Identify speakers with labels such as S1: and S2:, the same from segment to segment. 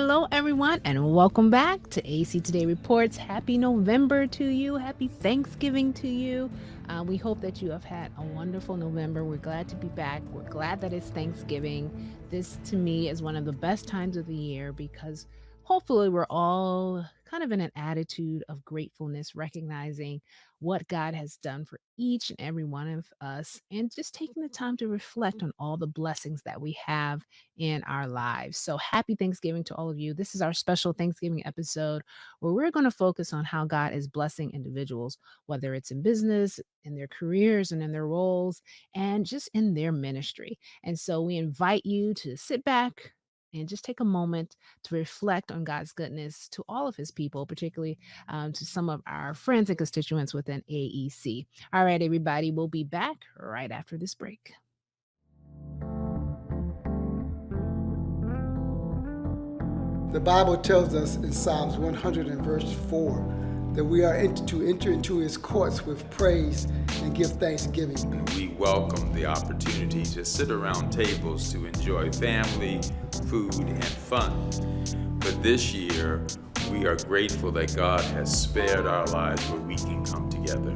S1: Hello, everyone, and welcome back to AC Today Reports. Happy November to you. Happy Thanksgiving to you. We hope that you have had a wonderful November. We're glad to be back. We're glad that it's Thanksgiving. This, to me, is one of the best times of the year because hopefully we're all kind of in an attitude of gratefulness, recognizing what God has done for each and every one of us, and just taking the time to reflect on all the blessings that we have in our lives. So happy Thanksgiving to all of you. This is our special Thanksgiving episode where we're going to focus on how God is blessing individuals, whether it's in business, in their careers, and in their roles, and just in their ministry. And so we invite you to sit back and just take a moment to reflect on God's goodness to all of his people, particularly to some of our friends and constituents within AEC. All right, everybody, we'll be back right after this break.
S2: The Bible tells us in Psalms 100 and verse 4 that we are to enter into his courts with praise and give thanksgiving.
S3: We welcome the opportunity to sit around tables to enjoy family, food, and fun. But this year, we are grateful that God has spared our lives where we can come together.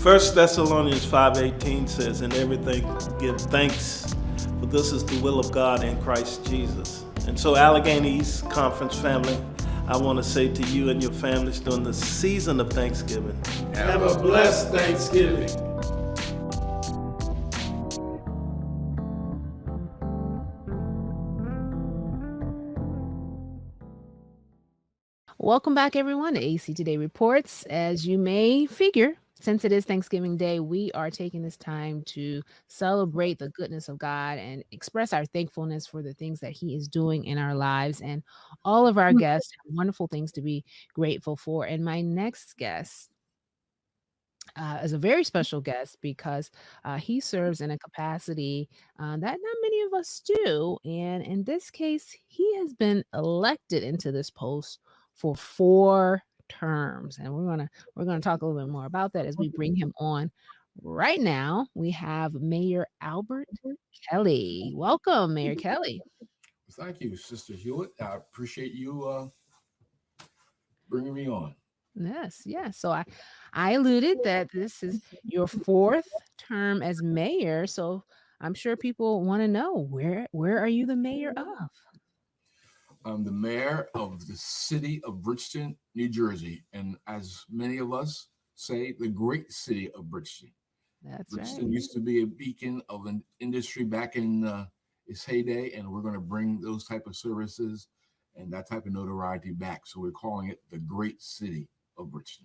S4: 1 Thessalonians 5:18 says, "In everything give thanks, for this is the will of God in Christ Jesus." And so, Allegheny East Conference family, I want to say to you and your families during the season of Thanksgiving,
S5: have a blessed Thanksgiving.
S1: Welcome back, everyone, to AC Today Reports. As you may figure, since it is Thanksgiving Day, we are taking this time to celebrate the goodness of God and express our thankfulness for the things that he is doing in our lives. And all of our guests have wonderful things to be grateful for. And my next guest is a very special guest because he serves in a capacity that not many of us do. And in this case, he has been elected into this post for 4 terms. And we're gonna talk a little bit more about that as we bring him on. Right now, we have Mayor Albert Kelly. Welcome, Mayor Kelly.
S5: Thank you, Sister Hewitt. I appreciate you bringing me on.
S1: Yes, yes. So I alluded that this is your 4th term as mayor. So I'm sure people want to know where are you the mayor of?
S5: I'm the mayor of the city of Bridgeton, New Jersey, and as many of us say, the great city of Bridgeton.
S1: That's
S5: Bridgeton
S1: right.
S5: used to be a beacon of an industry back in its heyday, and we're going to bring those type of services and that type of notoriety back. So we're calling it the great city of Bridgeton.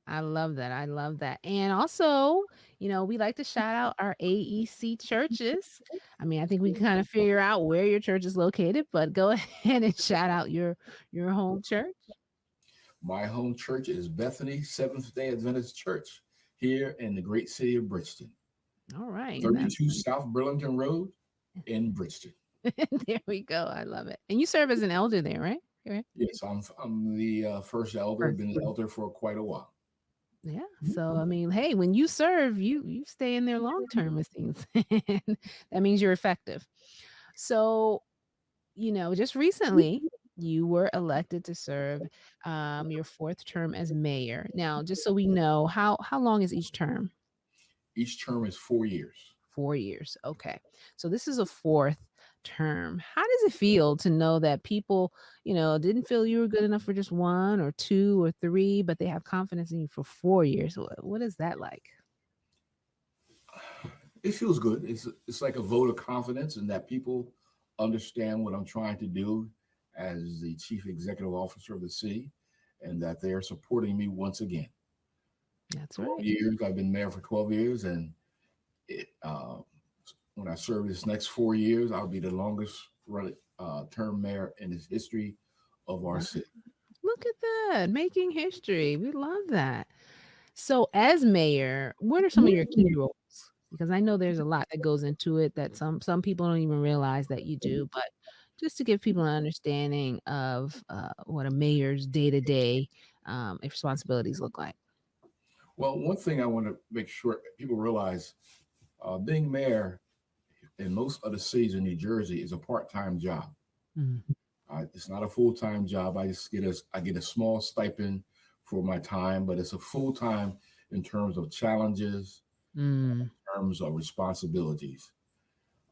S1: I love that. I love that. And also, we like to shout out our AEC churches. I mean, I think we can kind of figure out where your church is located, but go ahead and shout out your home church.
S5: My home church is Bethany Seventh Day Adventist Church here in the great city of Bridgeton.
S1: All right. And
S5: 32 South Burlington Road in Bridgeton.
S1: there we go. I love it. And you serve as an elder there, right? Right.
S5: Yes, I'm the first elder. I've been an elder for quite a while.
S1: Yeah. So I mean, hey, when you serve, you stay in there long term, it seems. That means you're effective. So, just recently you were elected to serve your 4th term as mayor. Now, just so we know, how long is each term?
S5: Each term is 4 years.
S1: 4 years. Okay. So this is a 4th term. How does it feel to know that people, didn't feel you were good enough for just 1 or 2 or 3, but they have confidence in you for 4 years? What is that like?
S5: It feels good. It's like a vote of confidence in that people understand what I'm trying to do as the chief executive officer of the city, and that they are supporting me once again.
S1: That's
S5: 12
S1: right.
S5: years. I've been mayor for 12 years, and it, when I serve this next 4 years, I'll be the longest term mayor in the history of our
S1: Wow.
S5: city.
S1: Look at that, making history. We love that. So, as mayor, what are some of your key roles? Because I know there's a lot that goes into it that some people don't even realize that you do. But just to give people an understanding of what a mayor's day to day responsibilities look like.
S5: Well, one thing I want to make sure people realize, being mayor in most other cities in New Jersey is a part-time job.
S1: Mhm.
S5: It's not a full-time job. I get a small stipend for my time, but it's a full-time in terms of challenges,
S1: Mm.
S5: in terms of responsibilities.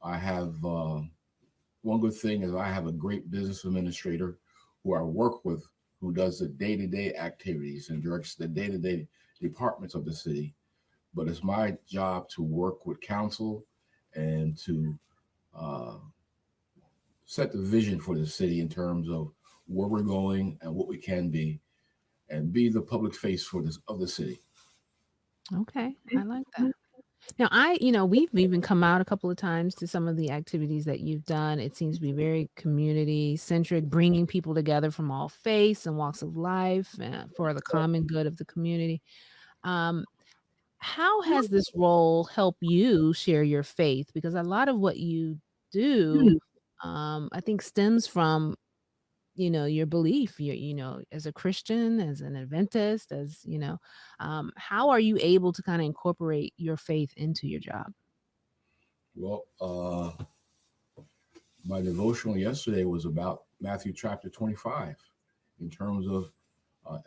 S5: I have one good thing is I have a great business administrator who I work with, who does the day-to-day activities and directs the day-to-day departments of the city. But it's my job to work with council and to uh, set the vision for the city in terms of where we're going and what we can be, and be the public face for this of the city.
S1: Okay, I like that. Now, we've even come out a couple of times to some of the activities that you've done. It seems to be very community centric, bringing people together from all faiths and walks of life for the common good of the community. Um, how has this role helped you share your faith? Because a lot of what you do, I think, stems from your belief. As a Christian, as an Adventist, how are you able to kind of incorporate your faith into your job?
S5: Well, my devotional yesterday was about Matthew chapter 25, in terms of uh,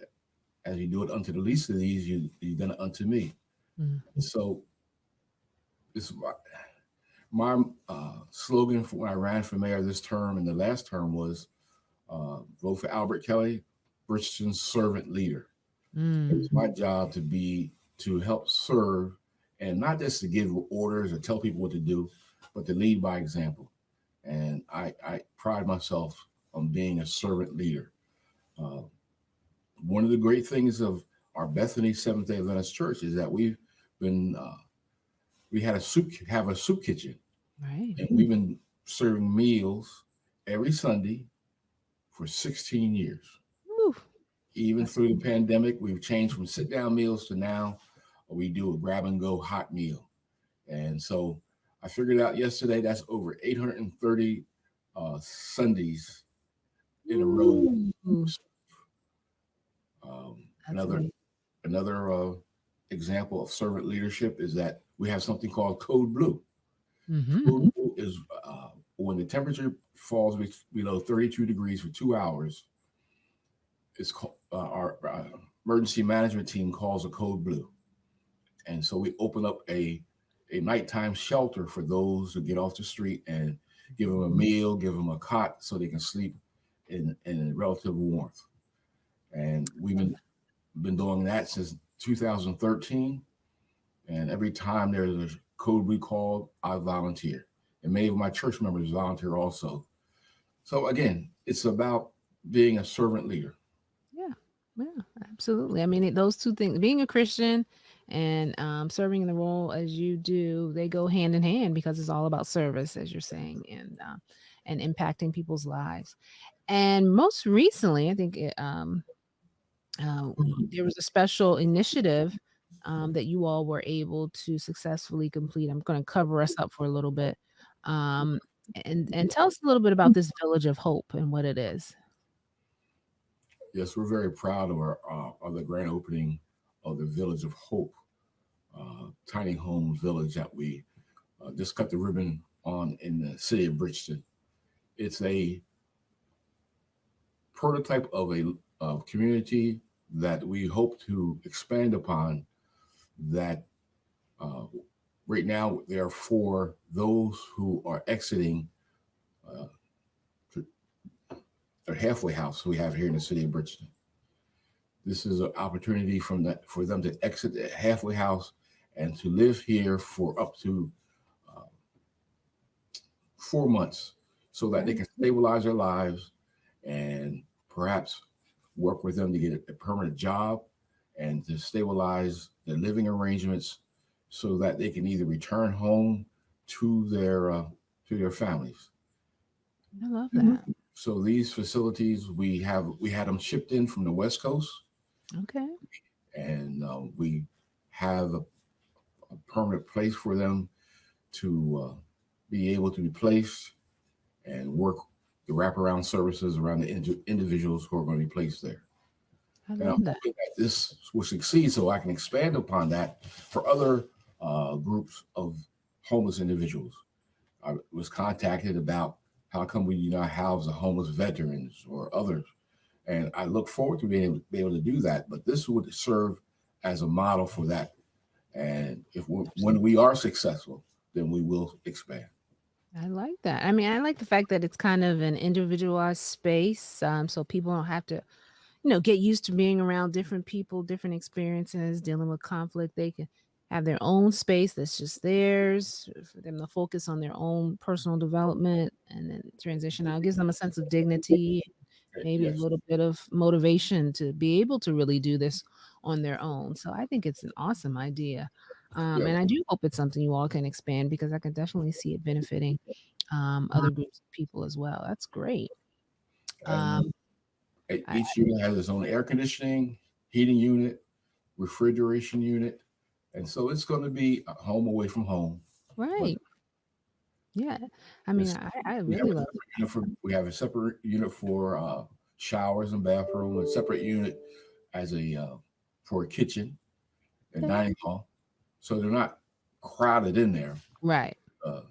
S5: as you do it unto the least of these, you done it unto me.
S1: Mm.
S5: So this my slogan for when I ran for mayor this term and the last term was vote for Albert Kelly, Bridgeton's servant leader.
S1: Mm.
S5: It's my job to help serve, and not just to give orders or tell people what to do, but to lead by example. And I pride myself on being a servant leader. Uh, One of the great things of our Bethany Seventh Day Adventist Church is that been we had have a soup kitchen,
S1: Right.
S5: and we've been serving meals every Sunday for 16 years.
S1: Woo.
S5: Even
S1: That's
S5: through the pandemic, we've changed from sit down meals to now we do a grab and go hot meal. And so I figured out yesterday that's over 830 Sundays in a row.
S1: Ooh, that's
S5: Another
S1: amazing.
S5: example of servant leadership is that we have something called Code Blue.
S1: Mhm.
S5: Code Blue is when the temperature falls below 32 degrees for 2 hours. It's called our emergency management team calls a Code Blue, and so we open up a nighttime shelter for those who get off the street and give them a meal, give them a cot so they can sleep in relative warmth. And we've been doing that since 2013. And every time there's a code we call, I volunteer. And many of my church members volunteer also. So again, it's about being a servant leader.
S1: Yeah. Yeah, absolutely. I mean, those two things, being a Christian and serving in the role as you do, they go hand in hand because it's all about service, as you're saying, and impacting people's lives. And most recently, I think there was a special initiative that you all were able to successfully complete. I'm going to cover us up for a little bit, um, and tell us a little bit about this Village of Hope and what it is.
S5: Yes, we're very proud of our of the grand opening of the Village of Hope, tiny home village that we just cut the ribbon on in the city of Bridgeton. It's a prototype of a community that we hope to expand upon. That uh, right now they are for those who are exiting uh, their halfway house we have here in the city of Bridgeton. This is an opportunity for them to exit the halfway house and to live here for up to uh, 4 months, so that they can stabilize their lives and perhaps work with them to get a permanent job and to stabilize their living arrangements, so that they can either return home to their families.
S1: I love that.
S5: So these facilities we had them shipped in from the West Coast,
S1: Okay.
S5: and we have a permanent place for them to be able to be placed and work the wraparound services around the individuals who are going to be placed there.
S1: I
S5: And
S1: love
S5: I'm
S1: that.
S5: hoping that this will succeed so I can expand upon that for other groups of homeless individuals. I was contacted about How come we do not house the homeless veterans or others? And I look forward to be able to do that. But this would serve as a model for that. And when we are successful, then we will expand.
S1: I like that. I mean, I like the fact that it's kind of an individualized space, so people don't have to, get used to being around different people, different experiences, dealing with conflict. They can have their own space that's just theirs for them to focus on their own personal development and then transition out. It gives them a sense of dignity, maybe a
S5: Yes.
S1: little bit of motivation to be able to really do this on their own. So I think it's an awesome idea.
S5: Yeah.
S1: And I do hope it's something you all can expand because I can definitely see it benefiting other groups of people as well. That's great.
S5: And
S1: Um, I,
S5: each unit has its own air conditioning, heating unit, refrigeration unit. And so it's going to be a home away from home. But
S1: right. Yeah. I mean,
S5: this,
S1: I
S5: we have
S1: really
S5: a
S1: love
S5: separate unit for we have a separate unit for showers and bathroom, a separate unit as a for a kitchen and
S1: that.
S5: dining hall. So they're not crowded in there.
S1: Right.
S5: Uh,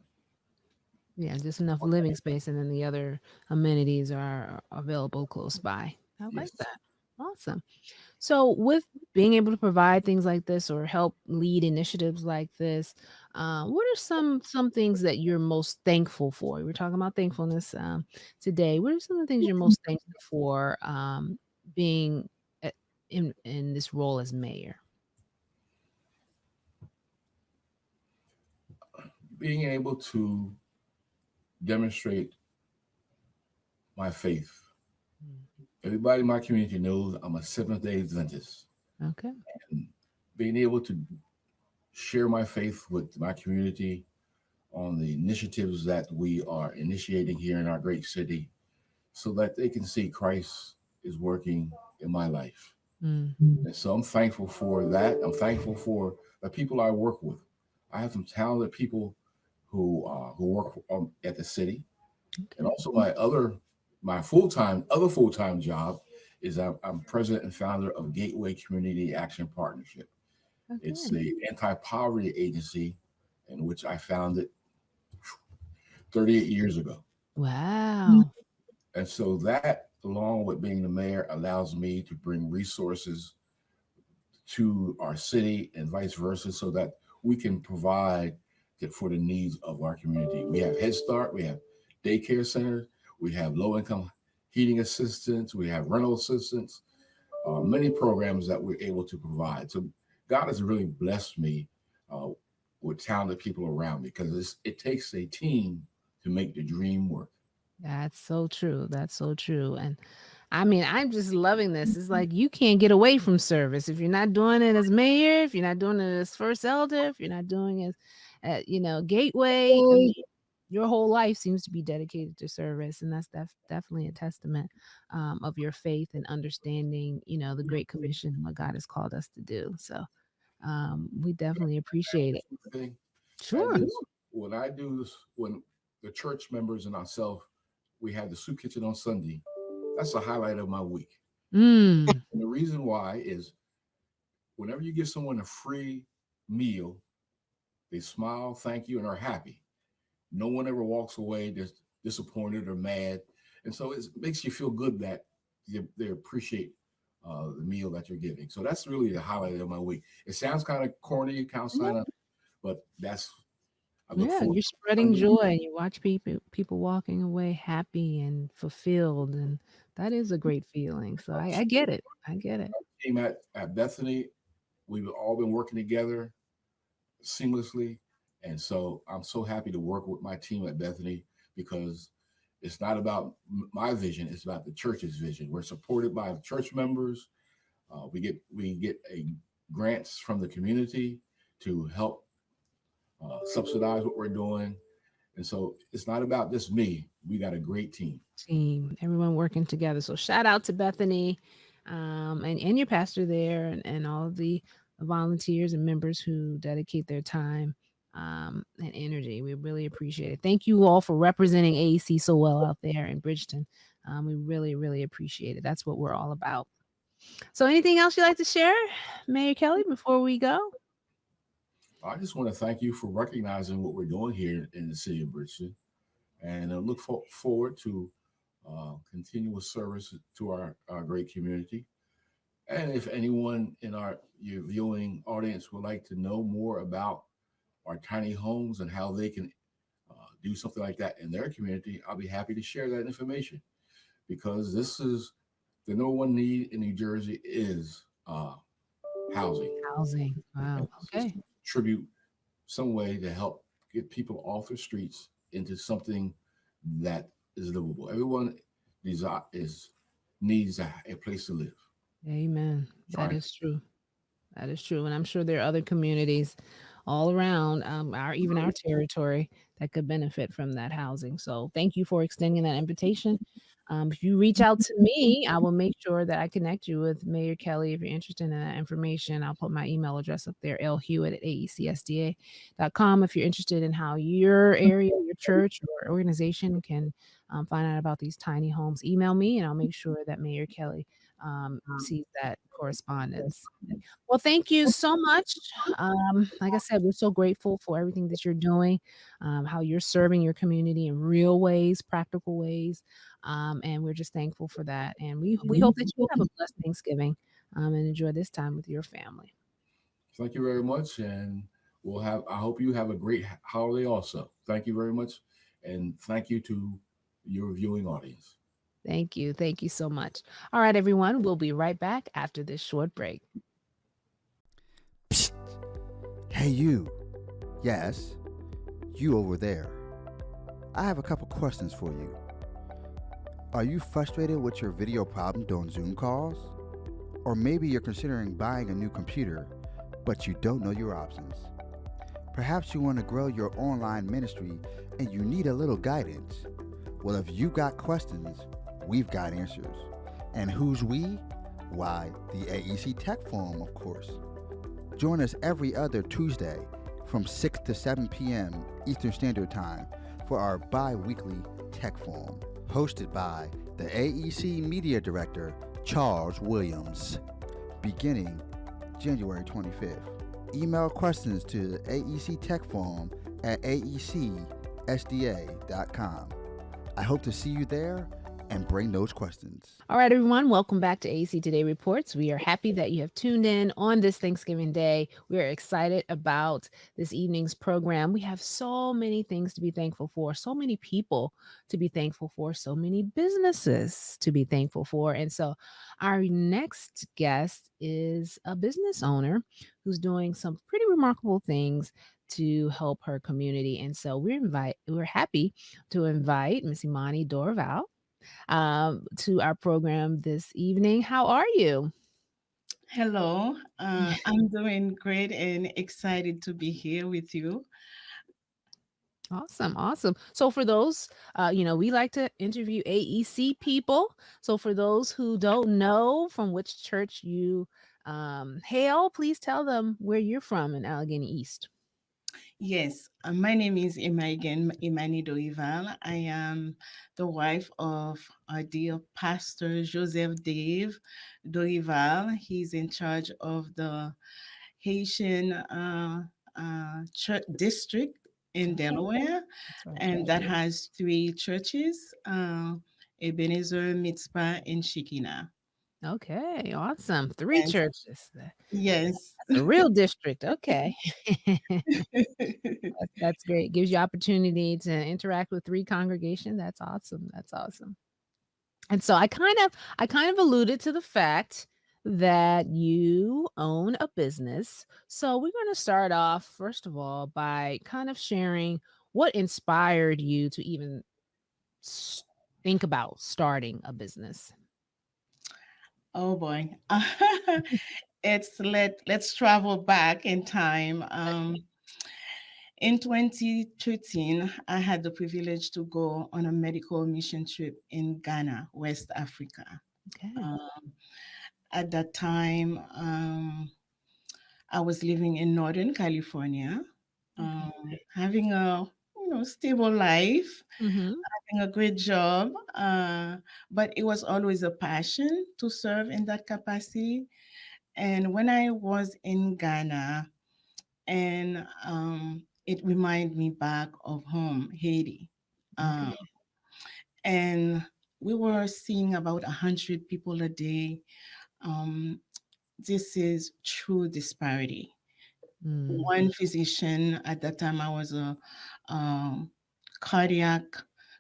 S1: Yeah, just enough living space, and then the other amenities are available close by. I like
S5: yes.
S1: that. Awesome. So, with being able to provide things like this or help lead initiatives like this, what are some things that you're most thankful for? We're talking about thankfulness today. What are some of the things you're most thankful for being at, in this role as mayor?
S5: Being able to demonstrate my faith. Everybody in my community knows I'm a Seventh Day Adventist,
S1: Okay.
S5: and being able to share my faith with my community on the initiatives that we are initiating here in our great city, so that they can see Christ is working in my life.
S1: Mm,
S5: And so I'm thankful for that. I'm thankful for the people I work with. I have some talented people who work at the city, and
S1: okay.
S5: also my full time job is I'm president and founder of Gateway Community Action Partnership. It's
S1: Okay.
S5: a anti poverty agency in which I founded 38 years ago.
S1: Wow.
S5: And so that, along with being the mayor, allows me to bring resources to our city and vice versa so that we can provide for the needs of our community. We have Head Start, we have daycare centers, we have low income heating assistance, we have rental assistance, many programs that we're able to provide. So God has really blessed me uh, with talented people around me because it takes a team to make the dream work.
S1: That's so true. That's so true. And I mean, I'm just loving this. It's like you can't get away from service if you're not doing it as mayor, if you're not doing it as first elder, if you're not doing it at, gateway. I mean, your whole life seems to be dedicated to service, and that's definitely a testament of your faith and understanding, the Great Commission and what God has called us to do. So we definitely appreciate it.
S5: Thing. And
S1: Sure.
S5: this, when I do this, when the church members and ourselves, we have the soup kitchen on Sunday. That's the highlight of my week.
S1: Mm,
S5: And the reason why is whenever you give someone a free meal, they smile, thank you, and are happy. No one ever walks away disappointed or mad. And so it makes you feel good that they appreciate the meal that you're giving. So that's really the highlight of my week. It sounds kind of corny, kind of
S1: yeah.
S5: sign up, but I look
S1: Yeah,
S5: forward
S1: you're
S5: to
S1: spreading
S5: Sunday.
S1: joy and you watch people walking away happy and fulfilled, and that is a great feeling. So I get it. I get it.
S5: Team at Bethany, we've all been working together seamlessly. And so I'm so happy to work with my team at Bethany because it's not about my vision, it's about the church's vision. We're supported by church members. We get a grants from the community to help subsidize what we're doing. And so it's not about just me. We got a great team.
S1: Team, everyone working together. So shout out to Bethany, and your pastor there, and all of the volunteers and members who dedicate their time and energy. We really appreciate it. Thank you all for representing AEC so well out there in Bridgeton. We really, really appreciate it. That's what we're all about. So, anything else you'd like to share, Mayor Kelly, before we go?
S5: I just want to thank you for recognizing what we're doing here in the city of Bridgeton. and look forward to continuous service to our great community. And if anyone in your viewing audience would like to know more about our tiny homes and how they can do something like that in their community, I'll be happy to share that information, because this is the number one need in New Jersey is housing,
S1: Housing.
S5: and
S1: Wow.
S5: just
S1: Okay.
S5: contribute some way to help get people off the streets into something that is livable. Everyone is needs a place to live.
S1: Amen. That
S5: Trying.
S1: is true. That is true. And I'm sure there are other communities all around our even our territory that could benefit from that housing. So thank you for extending that invitation. If you reach out to me, I will make sure that I connect you with Mayor Kelly if you're interested in that information. I'll put my email address up there, lhewitt@aecsda.com. If you're interested in how your area, your church, or organization can find out about these tiny homes, email me and I'll make sure that Mayor Kelly sees that correspondence. Well, thank you so much. Like I said, we're so grateful for everything that you're doing, how you're serving your community in real ways, practical ways, and we're just thankful for that. And we hope that you have a blessed Thanksgiving and enjoy this time with your family.
S5: Thank you very much, and we'll have. I hope you have a great holiday. Also, thank you very much, and thank you to your viewing audience.
S1: Thank you so much. All right, everyone, we'll be right back after this short break.
S6: Psst. Hey, you. Yes, you over there. I have a couple questions for you. Are you frustrated with your video problem during Zoom calls? Or maybe you're considering buying a new computer, but you don't know your options. Perhaps you want to grow your online ministry and you need a little guidance. Well, if you got questions, we've got answers. And who's we? Why, the AEC Tech Forum, of course. Join us every other Tuesday from 6 to 7 p.m. Eastern Standard Time for our bi-weekly Tech Forum, hosted by the AEC Media Director, Charles Williams, beginning January 25th. Email questions to the AEC Tech Forum at aecsda.com. I hope to see you there and bring those questions.
S1: All right, everyone, welcome back to AC Today Reports. We are happy that you have tuned in on this Thanksgiving Day. We are excited about this evening's program. We have so many things to be thankful for, so many people to be thankful for, so many businesses to be thankful for. And so our next guest is a business owner who's doing some pretty remarkable things to help her community. And so we're happy to invite Miss Imani Dorval to our program this evening. How are you?
S7: Hello, I'm doing great and excited to be here with you.
S1: Awesome, awesome. So for those, we like to interview AEC people. So for those who don't know from which church you hail, please tell them where you're from in Allegheny East.
S7: Yes, my name is Imani Doival. I am the wife of our dear Pastor Joseph Dave Doival. He's in charge of the Haitian church district in Delaware,
S1: That's right.
S7: and that has three churches, Ebenezer, Mitzpah, and Shekina.
S1: Okay, awesome. Three
S7: Yes,
S1: churches.
S7: yes.
S1: That's a real district. Okay. That's great. Gives you opportunity to interact with three congregations. That's awesome. That's awesome. And so I kind of alluded to the fact that you own a business. So we're going to start off first of all by kind of sharing what inspired you to even s- think about starting a business.
S7: Oh boy. Let's travel back in time. In 2013, I had the privilege to go on a medical mission trip in Ghana, West Africa.
S1: Okay.
S7: Um, at that time, I was living in Northern California,
S1: Okay.
S7: having a stable life,
S1: Mhm.
S7: having a great job, but it was always a passion to serve in that capacity. And when I was in Ghana, and it reminded me back of home, Haiti. Um,
S1: Okay.
S7: and we were seeing about 100 people a day. Um, this is true disparity.
S1: Mm.
S7: One physician at that time, I was a um, cardiac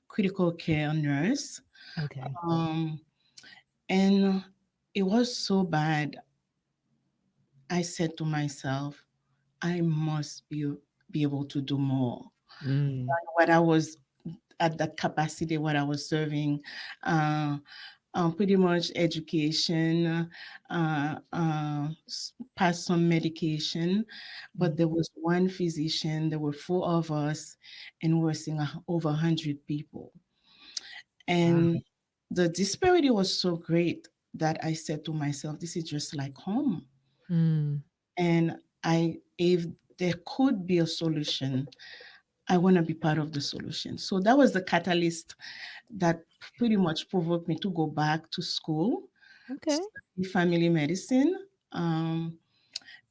S7: critical care nurse,
S1: Okay.
S7: um, and it was so bad. I said to myself, I must be able to do more.
S1: Mm.
S7: What I was at that capacity, what I was serving, uh, pretty much education, pass some medication, but
S1: Mm.
S7: there was one physician. There were four of us, and we were seeing over 100 people,
S1: Wow.
S7: and the disparity was so great that I said to myself, "This is just like home."
S1: Mm.
S7: And if there could be a solution, I want to be part of the solution. So that was the catalyst that pretty much provoked me to go back to school,
S1: Okay.
S7: study family medicine. Um,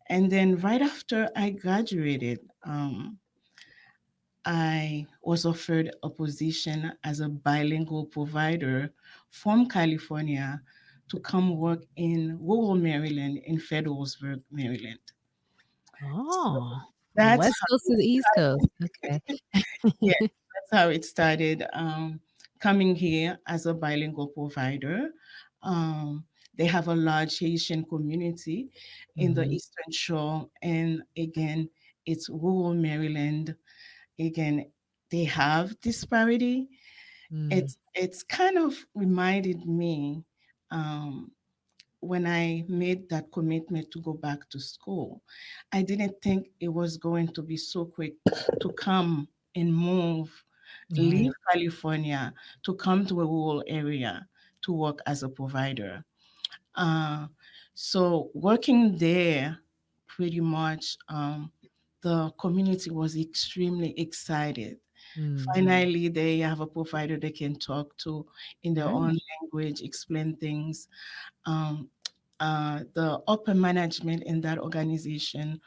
S7: and then right after I graduated, I was offered a position as a bilingual provider from California to come work in rural Maryland, in Federalsburg, Maryland. So
S1: Oh, the
S7: that's
S1: West Coast to the East Coast. Okay.
S7: yeah, that's how it started. Coming here as a bilingual provider. Um, they have a large Haitian community in the
S1: Hmm.
S7: Eastern Shore, and again, it's rural Maryland. Again, they have disparity.
S1: Mm.
S7: It's kind of reminded me um, when I made that commitment to go back to school. I didn't think it was going to be so quick to come and move, leave
S1: Right.
S7: California to come to a rural area to work as a provider. Uh, so working there, pretty much, the community was extremely excited.
S1: Mm.
S7: Finally, they have a provider they can talk to in their
S1: Right.
S7: own language, explain things. Um, the upper management in that organization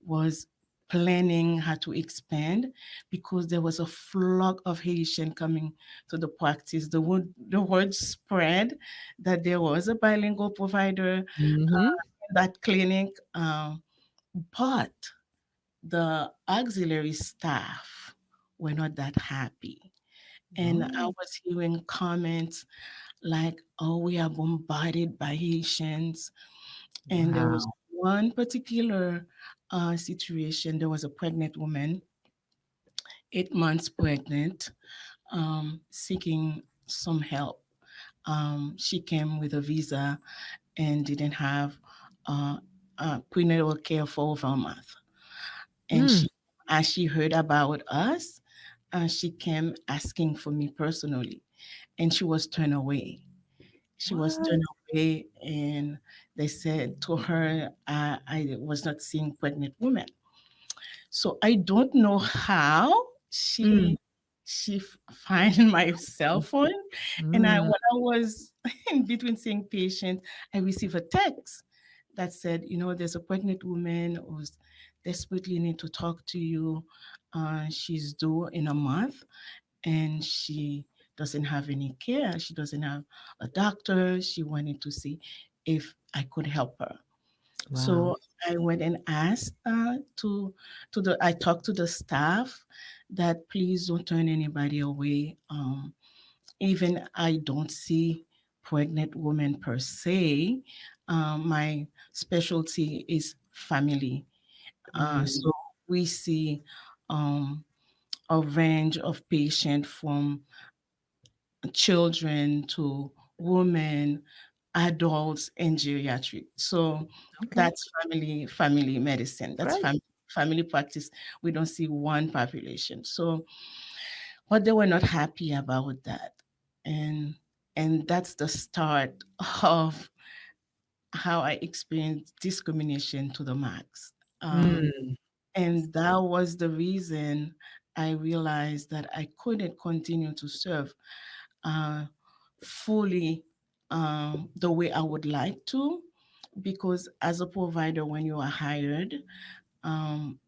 S7: was planning how to expand because there was a flock of Haitian coming to the practice. The word spread that there was a bilingual provider
S1: Hmm.
S7: in that clinic, but the auxiliary staff were not that happy. And I
S1: Oh,
S7: was hearing comments like, oh, we are bombarded by Haitians. And there was
S1: wow.
S7: one particular situation. There was a pregnant woman, 8 months pregnant, seeking some help. She came with a visa and didn't have uh, prenatal care for over a month. And
S1: Mm.
S7: as she heard about us, she came asking for me personally, and she was turned away. She was
S1: What?
S7: turned away, and they said to her, I was not seeing pregnant women. So I don't know how
S1: Mm.
S7: she find my cell phone, and
S1: Mm.
S7: when I was in between seeing patient, I received a text that said, there's a pregnant woman who's desperately need to talk to you. She's due in a month, and she doesn't have any care. She doesn't have a doctor. She wanted to see if I could help her.
S1: Wow.
S7: So I went and asked I talked to the staff that please don't turn anybody away. Even I don't see pregnant women per se. My specialty is family.
S1: Mm.
S7: So we see um, a range of patients from children to women, adults, and geriatric. So
S1: Okay.
S7: that's family medicine. That's
S1: Great.
S7: family practice. We don't see one population. So, but they were not happy about that, and that's the start of how I experienced discrimination to the max. Um,
S1: Mm.
S7: and that was the reason I realized that I couldn't continue to serve uh, fully the way I would like to, because as a provider, when you are hired,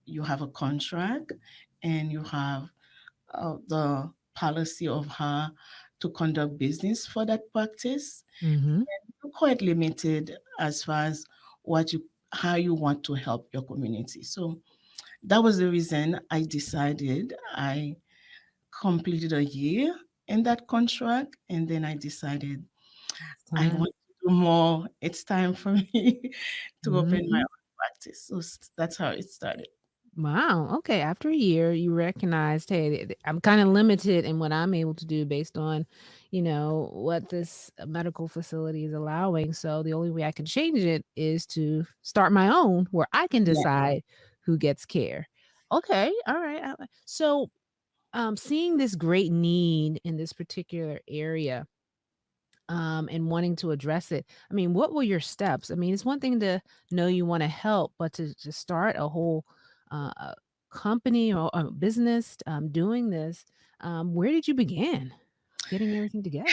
S7: you have a contract and you have the policy of how to conduct business for that practice.
S1: Mm-hmm.
S7: You're quite limited as far as what you how you want to help your community. So that was the reason I decided I completed a year in that contract, and then I decided
S1: It's
S7: I
S1: time.
S7: want to do more. It's time for me to open my
S1: Mm-hmm.
S7: own practice. So that's how it started.
S1: Wow. Okay. After a year, you recognized, hey, I'm kind of limited in what I'm able to do based on, what this medical facility is allowing. So the only way I can change it is to start my own where I can
S7: Yeah.
S1: decide who gets care. Okay. All right. So, seeing this great need in this particular area, and wanting to address it. I mean, what were your steps? I mean, it's one thing to know you want to help, but to start a whole company or a business doing this, where did you begin getting everything together?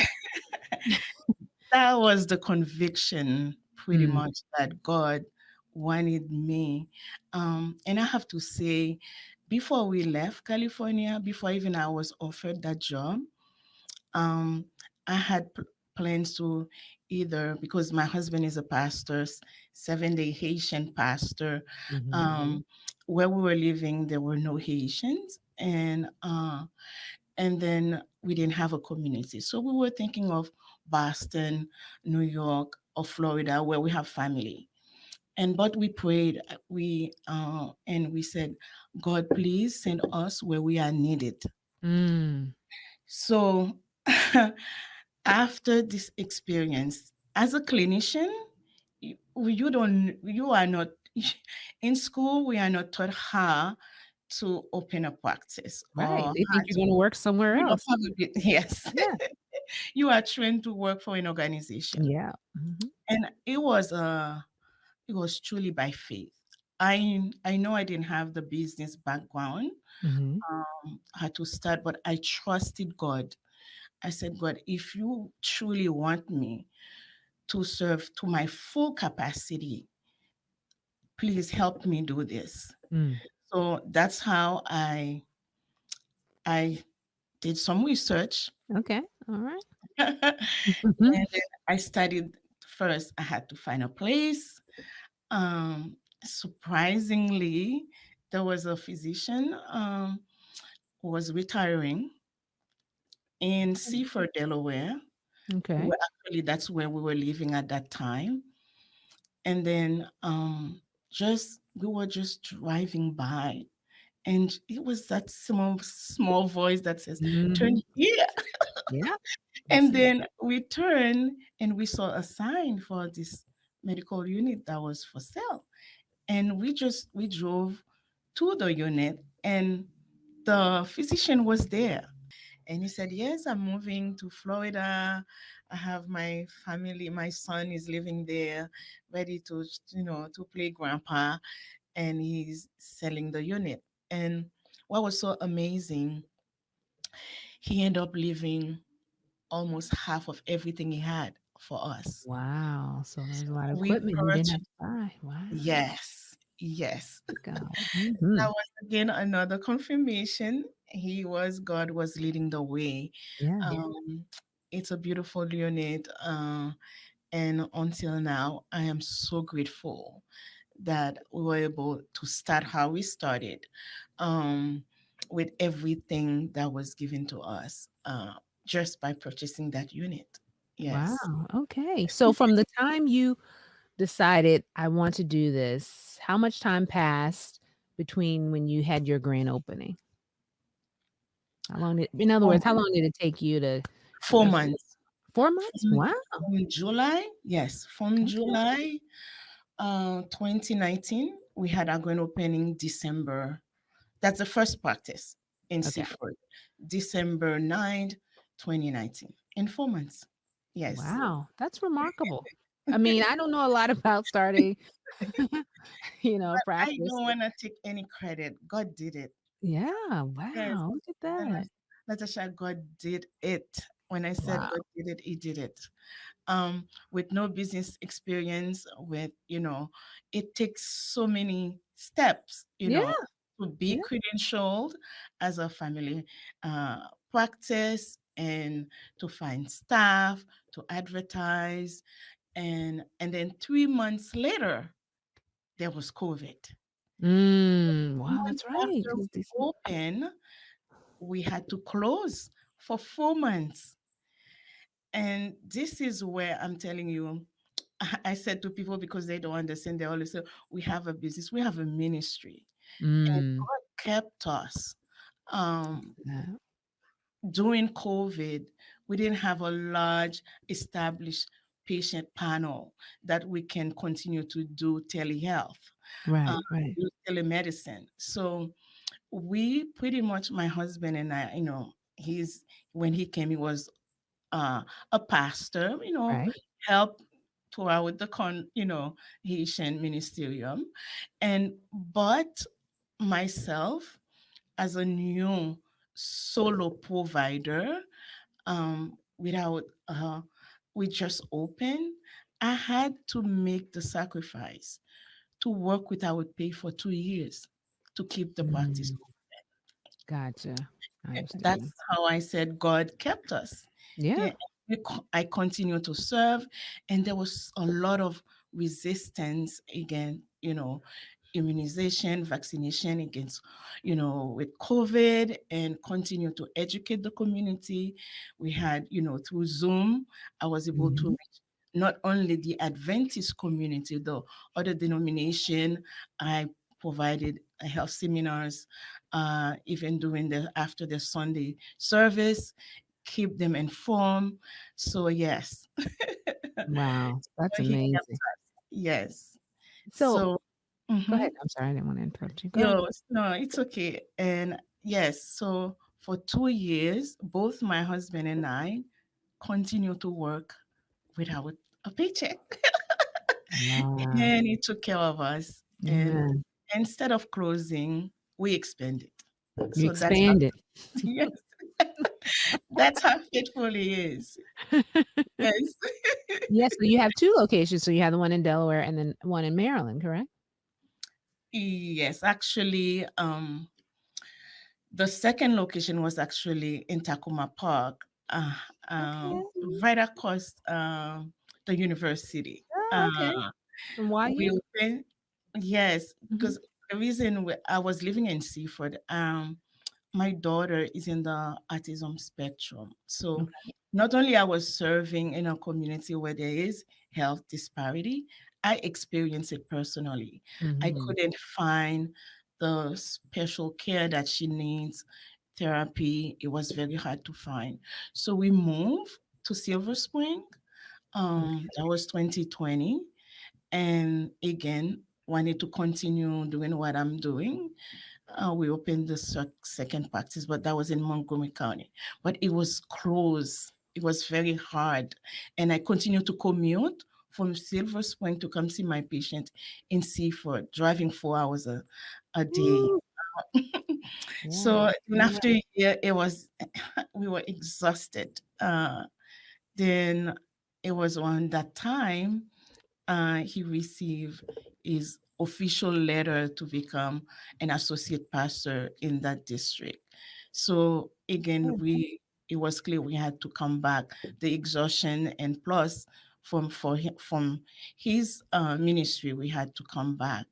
S7: That was the conviction pretty
S1: Mm,
S7: much that God wanted me. And I have to say, before we left California, before even I was offered that job, um, I had plans to either, because my husband is a pastor, 7 day Haitian pastor.
S1: mhm,
S7: Um, where we were living, there were no Haitians, and then we didn't have a community. So we were thinking of Boston, New York, or Florida, where we have family. And but we prayed, and we said, God, please send us where we are needed.
S1: mm,
S7: So after this experience, as a clinician, you are not in school. We are not taught how to open a practice or
S1: right. They
S7: how
S1: think you're
S7: to,
S1: going to work somewhere else.
S7: probably, yes.
S1: Yeah.
S7: You are trained to work for an organization,
S1: Yeah. Hmm.
S7: and it was truly by faith. I know I didn't have the business background,
S1: Hmm.
S7: how to start, but I trusted God. I said, God, if you truly want me to serve to my full capacity, please help me do this.
S1: Mm.
S7: So that's how I did some research.
S1: Okay. All right.
S7: And
S1: Mhm.
S7: then I studied. First, I had to find a place. Surprisingly, there was a physician who was retiring in Seaford, Delaware.
S1: Okay.
S7: Where actually that's where we were living at that time. And then just we were just driving by, and it was that small voice that says, "Turn
S1: Hmm.
S7: here."
S1: Yeah. That's
S7: And
S1: it.
S7: then we turned and we saw a sign for this medical unit that was for sale. And we drove to the unit, and the physician was there. And he said, "Yes, I'm moving to Florida. I have my family. My son is living there, ready to, to play grandpa." And he's selling the unit. And what was so amazing, he ended up leaving almost half of everything he had for us.
S1: Wow. So there's a lot of
S7: We
S1: equipment you didn't have
S7: purchased,
S1: to buy. Wow.
S7: yes, yes.
S1: God.
S7: That
S1: Hmm.
S7: was again another confirmation. God was leading the way.
S1: Yeah.
S7: Um, it's a beautiful unit. And until now, I am so grateful that we were able to start how we started, um, with everything that was given to us, just by purchasing that unit.
S1: Wow.
S7: Yes.
S1: Okay. So from the time you decided, I want to do this, how much time passed between when you had your grand opening? In other
S7: Four
S1: words, how
S7: months.
S1: long did it take you to, 4
S7: 4 months.
S1: 4 months?
S7: From,
S1: Wow.
S7: from July, yes, from
S1: Okay.
S7: July 2019, we had our grand opening December. That's the first practice in
S1: Okay.
S7: Seaford. December 9th, 2019. In 4 months. Yes.
S1: Wow. That's remarkable. I mean, I don't know a lot about starting,
S7: I
S1: practice.
S7: don't want to take any credit. God did it.
S1: Yeah.
S7: Yes.
S1: Wow. Look at
S7: And
S1: that.
S7: Natasha, God did it. When I said
S1: Wow.
S7: God did it, He did it. With no business experience, it takes so many steps,
S1: Yeah.
S7: to be
S1: Yeah.
S7: credentialed as a family uh, practice and to find staff, to advertise, and then 3 months later there was COVID.
S1: Wow,
S7: Months
S1: that's right.
S7: after
S1: It's
S7: we
S1: decent.
S7: opened, we had to close for 4 months. And this is where I'm telling you, I said to people because they don't understand, they always say, we have a business, we have a ministry. And
S1: Mm.
S7: God kept us. Um,
S1: Yeah.
S7: During COVID, we didn't have a large established patient panel that we can continue to do telehealth, uh,
S1: Right, right,
S7: do telemedicine. So we pretty much, my husband and I, he's when he came, he was uh, a pastor,
S1: right.
S7: help throughout the Haitian ministerium, and but myself as a new solo provider, without we just open, I had to make the sacrifice to work without pay for 2 years to keep the practice.
S1: Mm. Gotcha. I
S7: That's
S1: understand.
S7: how I said God kept us.
S1: Yeah.
S7: Yeah, I continue to serve, and there was a lot of resistance again, immunization, vaccination against, with COVID, and continue to educate the community. We had, through Zoom, I was able to
S1: Mhm.
S7: reach not only the Adventist community, the other denomination. I provided health seminars, even during the after the Sunday service, keep them informed. So yes,
S1: Wow, that's
S7: he kept
S1: amazing.
S7: us. Yes.
S1: So
S7: So
S1: go
S7: mhm.
S1: ahead. I'm sorry, I didn't want to interrupt you. Go ahead.
S7: Yo, no, it's okay. And yes, so for 2 years, both my husband and I continue to work without a paycheck.
S1: Wow.
S7: And he took care of us. And
S1: Amen.
S7: instead of closing, we expanded.
S1: You
S7: So that's how,
S1: expanded.
S7: yes, that's how faithful he is. Yes.
S1: Yes, so you have 2 locations. So you have the one in Delaware and then one in Maryland, correct?
S7: Yes, actually, the second location was actually in Takoma Park, uh, uh,
S1: Okay.
S7: right across the university.
S1: Oh, okay.
S7: Uh,
S1: From
S7: we
S1: YU?
S7: opened, yes,
S1: Mhm.
S7: because the reason I was living in Seaford, my daughter is in the autism spectrum. So
S1: Okay.
S7: not only I was serving in a community where there is health disparity, I experienced it personally. I
S1: Mhm.
S7: couldn't find the special care that she needs, therapy. It was very hard to find. So we moved to Silver Spring. That was 2020. And again, wanted to continue doing what I'm doing. We opened the second practice, but that was in Montgomery County. But it was close. It was very hard. And I continued to commute from Silver Spring to come see my patient in Seaford, driving 4 hours a day.
S1: Ooh,
S7: So
S1: wow.
S7: and after a year, it was we were exhausted. Then it was on that time he received his official letter to become an associate pastor in that district. So again,
S1: Yeah.
S7: it was clear we had to come back. The exhaustion and plus from his ministry, we had to come back.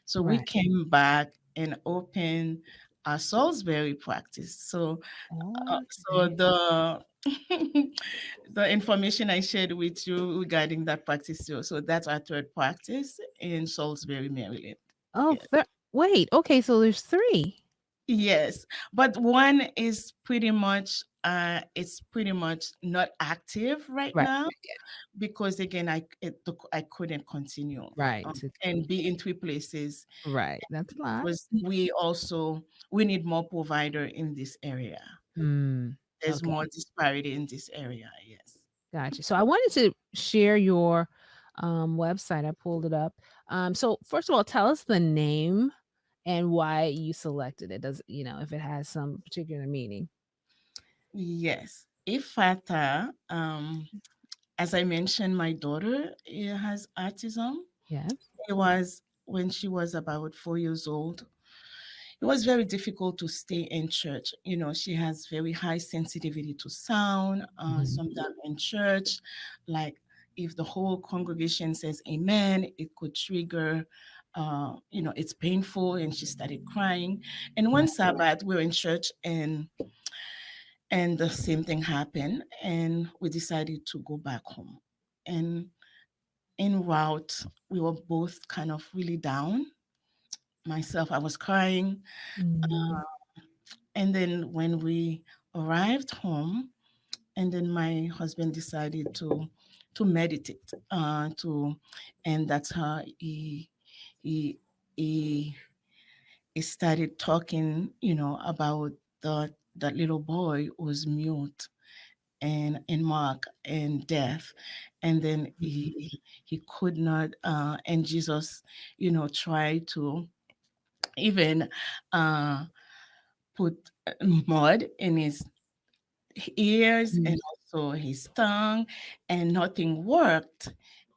S7: So we
S1: Right.
S7: came back and opened our Salisbury practice. So
S1: Okay.
S7: the the information I shared with you regarding that practice, so that's our third practice in Salisbury, Maryland.
S1: Oh,
S7: Yeah.
S1: wait, okay, so there's 3.
S7: Yes, but one is pretty much it's pretty much not active right
S1: Right,
S7: now
S1: right, yeah.
S7: because again I couldn't continue
S1: Right, to
S7: and be in 3 places
S1: right, that's a lot.
S7: because we need more provider in this area.
S1: Mm,
S7: There's
S1: okay,
S7: more disparity in this area. Yes.
S1: gotcha. So I wanted to share your, website, I pulled it up. So first of all, tell us the name and why you selected it. Does if it has some particular meaning?
S7: Yes. Ifata, as I mentioned, my daughter has autism.
S1: Yes.
S7: It was when she was about 4 years old. it was very difficult to stay in church. She has very high sensitivity to sound.
S1: Mhm.
S7: Sometimes in church, like if the whole congregation says amen, it could trigger, it's painful, and she started crying. And one
S1: Right.
S7: Sabbath, we were in church, and the same thing happened, and we decided to go back home. And en route, we were both kind of really down. Myself, I was crying.
S1: Mm,
S7: And then when we arrived home, and then my husband decided to meditate, and that's how he he he started talking, about that little boy who was mute and in Mark and death, and then he could not, and Jesus, tried to even uh, put mud in his ears
S1: mm,
S7: and also his tongue, and nothing worked.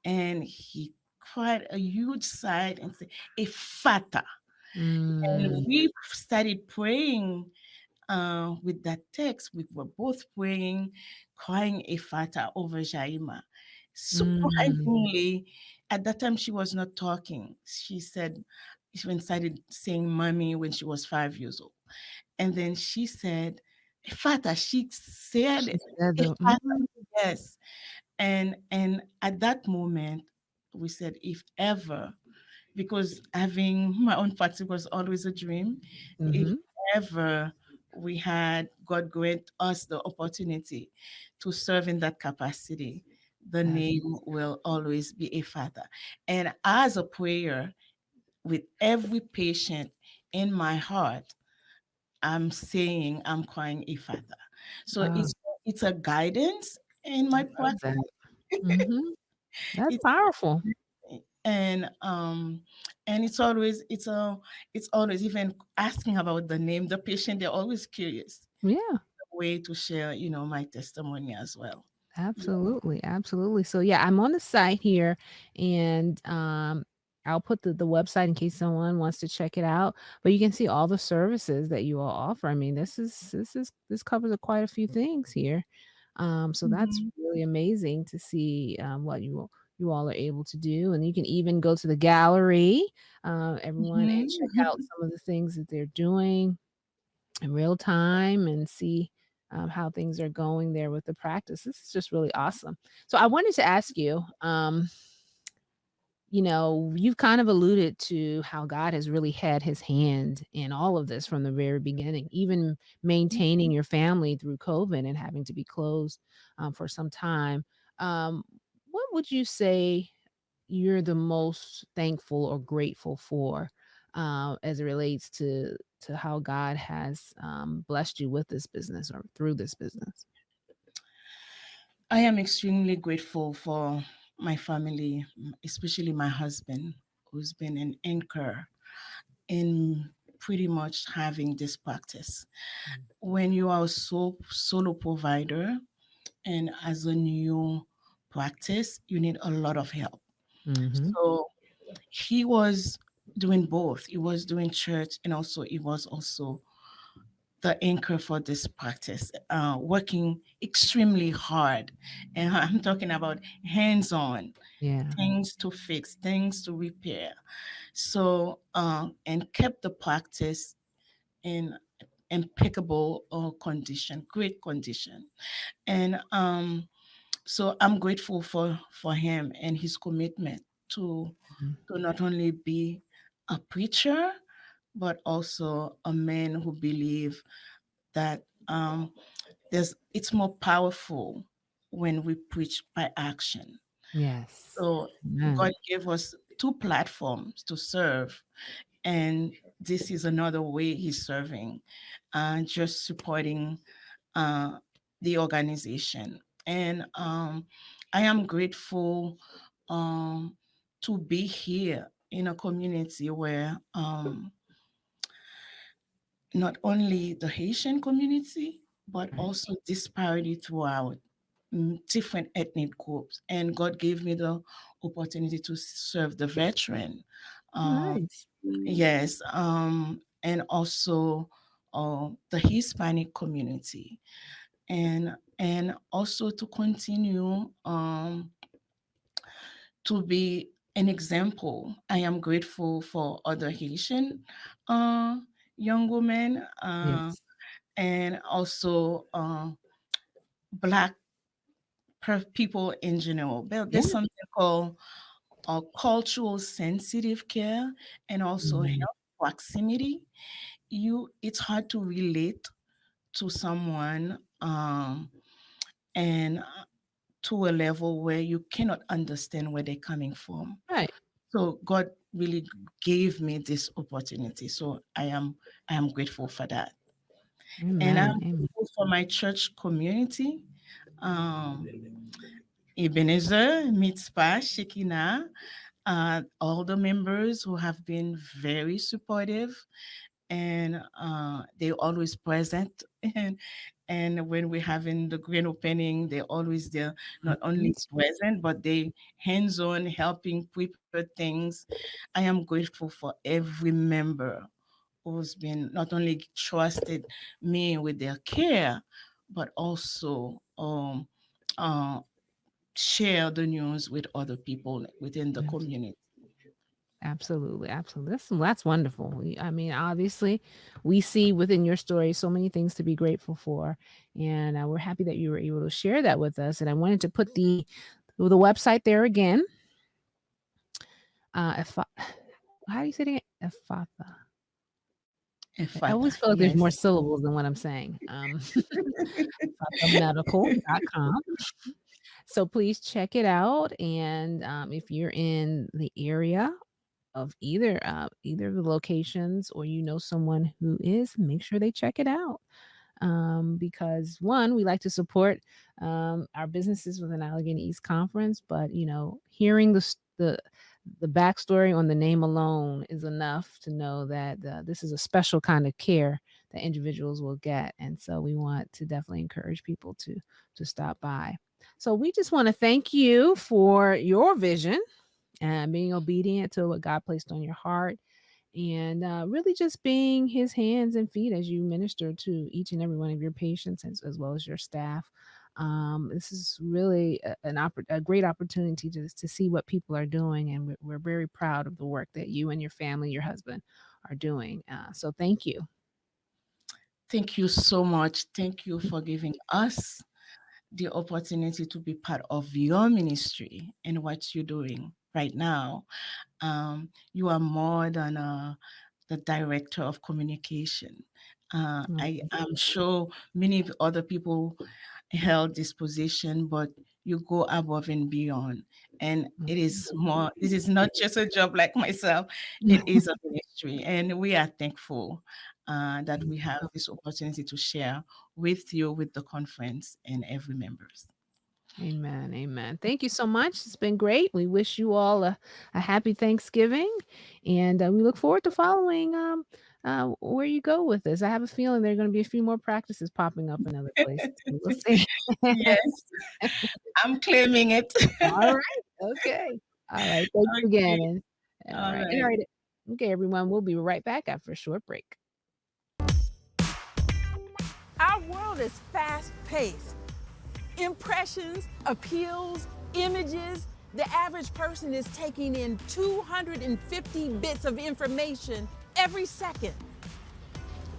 S7: And he cried a huge sigh and said, "Ephata." And
S1: mm,
S7: we started praying with that text. We were both praying, crying Ephata over Jaima.
S1: mm,
S7: Surprisingly, at that time, she was not talking. She said, she even started saying mommy when she was 5 years old. And then she said, Fata, she said,
S1: she said the
S7: Fata, yes. And at that moment, we said, if ever, because having my own practice was always a dream, if
S1: mhm,
S7: ever we had God grant us the opportunity to serve in that capacity, the
S1: that
S7: name will always be a Father. And as a prayer, with every patient in my heart, I'm saying I'm crying a Father. So
S1: wow,
S7: it's a guidance in my
S1: love
S7: practice.
S1: that. Mhm, that's
S7: It's
S1: powerful.
S7: and it's always even asking about the name, the patient, they're always curious.
S1: Yeah.
S7: Way to share, my testimony as well.
S1: Absolutely, absolutely. So yeah, I'm on the site here and I'll put the website in case someone wants to check it out. But you can see all the services that you all offer. I mean, this covers quite a few things here. So that's
S7: Mhm.
S1: really amazing to see what you all are able to do. And you can even go to the gallery, everyone, and check out
S7: Mhm.
S1: some of the things that they're doing in real time and see how things are going there with the practice. This is just really awesome. So I wanted to ask you, you've kind of alluded to how God has really had his hand in all of this from the very beginning, even maintaining your family through COVID and having to be closed for some time. Um, what would you say you're the most thankful or grateful for as it relates to how God has blessed you with this business or through this business?
S7: I am extremely grateful for my family, especially my husband, who's been an anchor in pretty much having this practice. When you are a solo provider and as a new practice, you need a lot of help.
S1: Mm-hmm.
S7: So he was doing both. He was doing church, and also he was also the anchor for this practice, working extremely hard. And I'm talking about hands-on,
S1: Yeah.
S7: things to fix, things to repair. So, and kept the practice in impeccable condition, great condition. And so I'm grateful for him and his commitment to
S1: Mhm.
S7: to not only be a preacher, but also a man who believe that it's more powerful when we preach by action.
S1: Yes.
S7: So
S1: Amen.
S7: God gave us two platforms to serve, and this is another way He's serving, just supporting uh, the organization. And I am grateful um, to be here in a community where not only the Haitian community, but
S1: Right.
S7: also disparity throughout different ethnic groups. And God gave me the opportunity to serve the veteran. Um,
S1: Nice.
S7: yes. and also the Hispanic community, and also to continue to be an example. I am grateful for other Haitian uh, young women,
S1: Yes.
S7: and also Black people in general. But
S1: Yeah.
S7: there's something called cultural sensitive care and also
S1: Mhm.
S7: health proximity. It's hard to relate to someone, and to a level where you cannot understand where they're coming from.
S1: Right.
S7: So God really gave me this opportunity. So I am grateful for that. And I'm
S1: Amen. Amen.
S7: grateful for my church community. Um, Ebenezer, Mitzvah, Shekinah, all the members who have been very supportive, and they're always present. And when we're having the grand opening, they're always there, not only
S1: That's
S7: present, but they hands-on helping prepare things. I am grateful for every member who's been not only trusted me with their care, but also uh, share the news with other people within the
S1: yes.
S7: community.
S1: Absolutely, absolutely. That's wonderful. I mean, obviously, we see within your story so many things to be grateful for, and we're happy that you were able to share that with us. And I wanted to put the website there again. If how do you say it? Again? Ephatha. I
S7: Father,
S1: always feel like there's more
S7: yes.
S1: syllables than what I'm saying. Medical.com. So please check it out, and if you're in the area of either of the locations, or you know someone who is, make sure they check it out. Because one, we like to support our businesses with an Allegheny East conference, but hearing the backstory on the name alone is enough to know that this is a special kind of care that individuals will get, and so we want to definitely encourage people to stop by. So we just want to thank you for your vision and being obedient to what God placed on your heart, and really just being his hands and feet as you minister to each and every one of your patients, as well as your staff. This is really a great opportunity to see what people are doing, and we're very proud of the work that you and your family, your husband, are doing. So thank you.
S7: Thank you so much. Thank you for giving us the opportunity to be part of your ministry and what you're doing right now. You are more than the director of communication.
S1: Mm,
S7: I am sure many other people held this position, but you go above and beyond. And
S1: mm,
S7: it is more, this is not just a job like myself, it is a ministry. And we are thankful that we have this opportunity to share with you, with the conference, and every members.
S1: Amen. Amen. Thank you so much. It's been great. We wish you all a happy Thanksgiving, and we look forward to following where you go with this. I have a feeling there are going to be a few more practices popping up in other places. We'll see.
S7: Yes, I'm claiming it.
S1: All right. Okay. All right. Thanks
S7: Okay,
S1: again. And all
S7: all
S1: right. All
S7: right.
S1: right. Okay, everyone. We'll be right back after a short break.
S8: Our world is fast paced. Impressions, appeals, images. The average person is taking in 250 bits of information every second.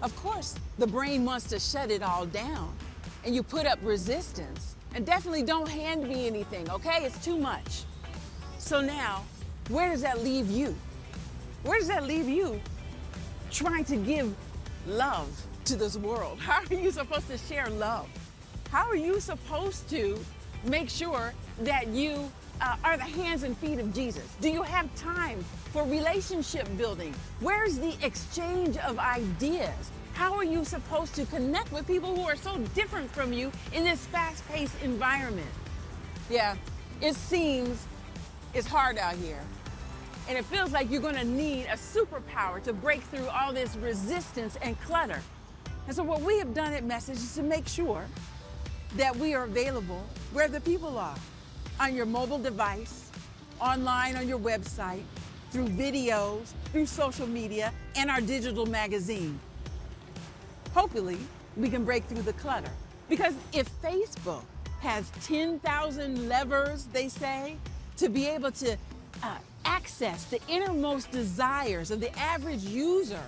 S8: Of course, the brain wants to shut it all down, and you put up resistance. And definitely don't hand me anything, okay? It's too much. So now, where does that leave you? Where does that leave you trying to give love to this world? How are you supposed to share love? How are you supposed to make sure that you are the hands and feet of Jesus? Do you have time for relationship building? Where's the exchange of ideas? How are you supposed to connect with people who are so different from you in this fast-paced environment? Yeah, it seems it's hard out here. And it feels like you're gonna need a superpower to break through all this resistance and clutter. And so what we have done at Message is to make sure that we are available where the people are, on your mobile device, online on your website, through videos, through social media, and our digital magazine. Hopefully, we can break through the clutter. Because if Facebook has 10,000 levers, they say, to be able to access the innermost desires of the average user,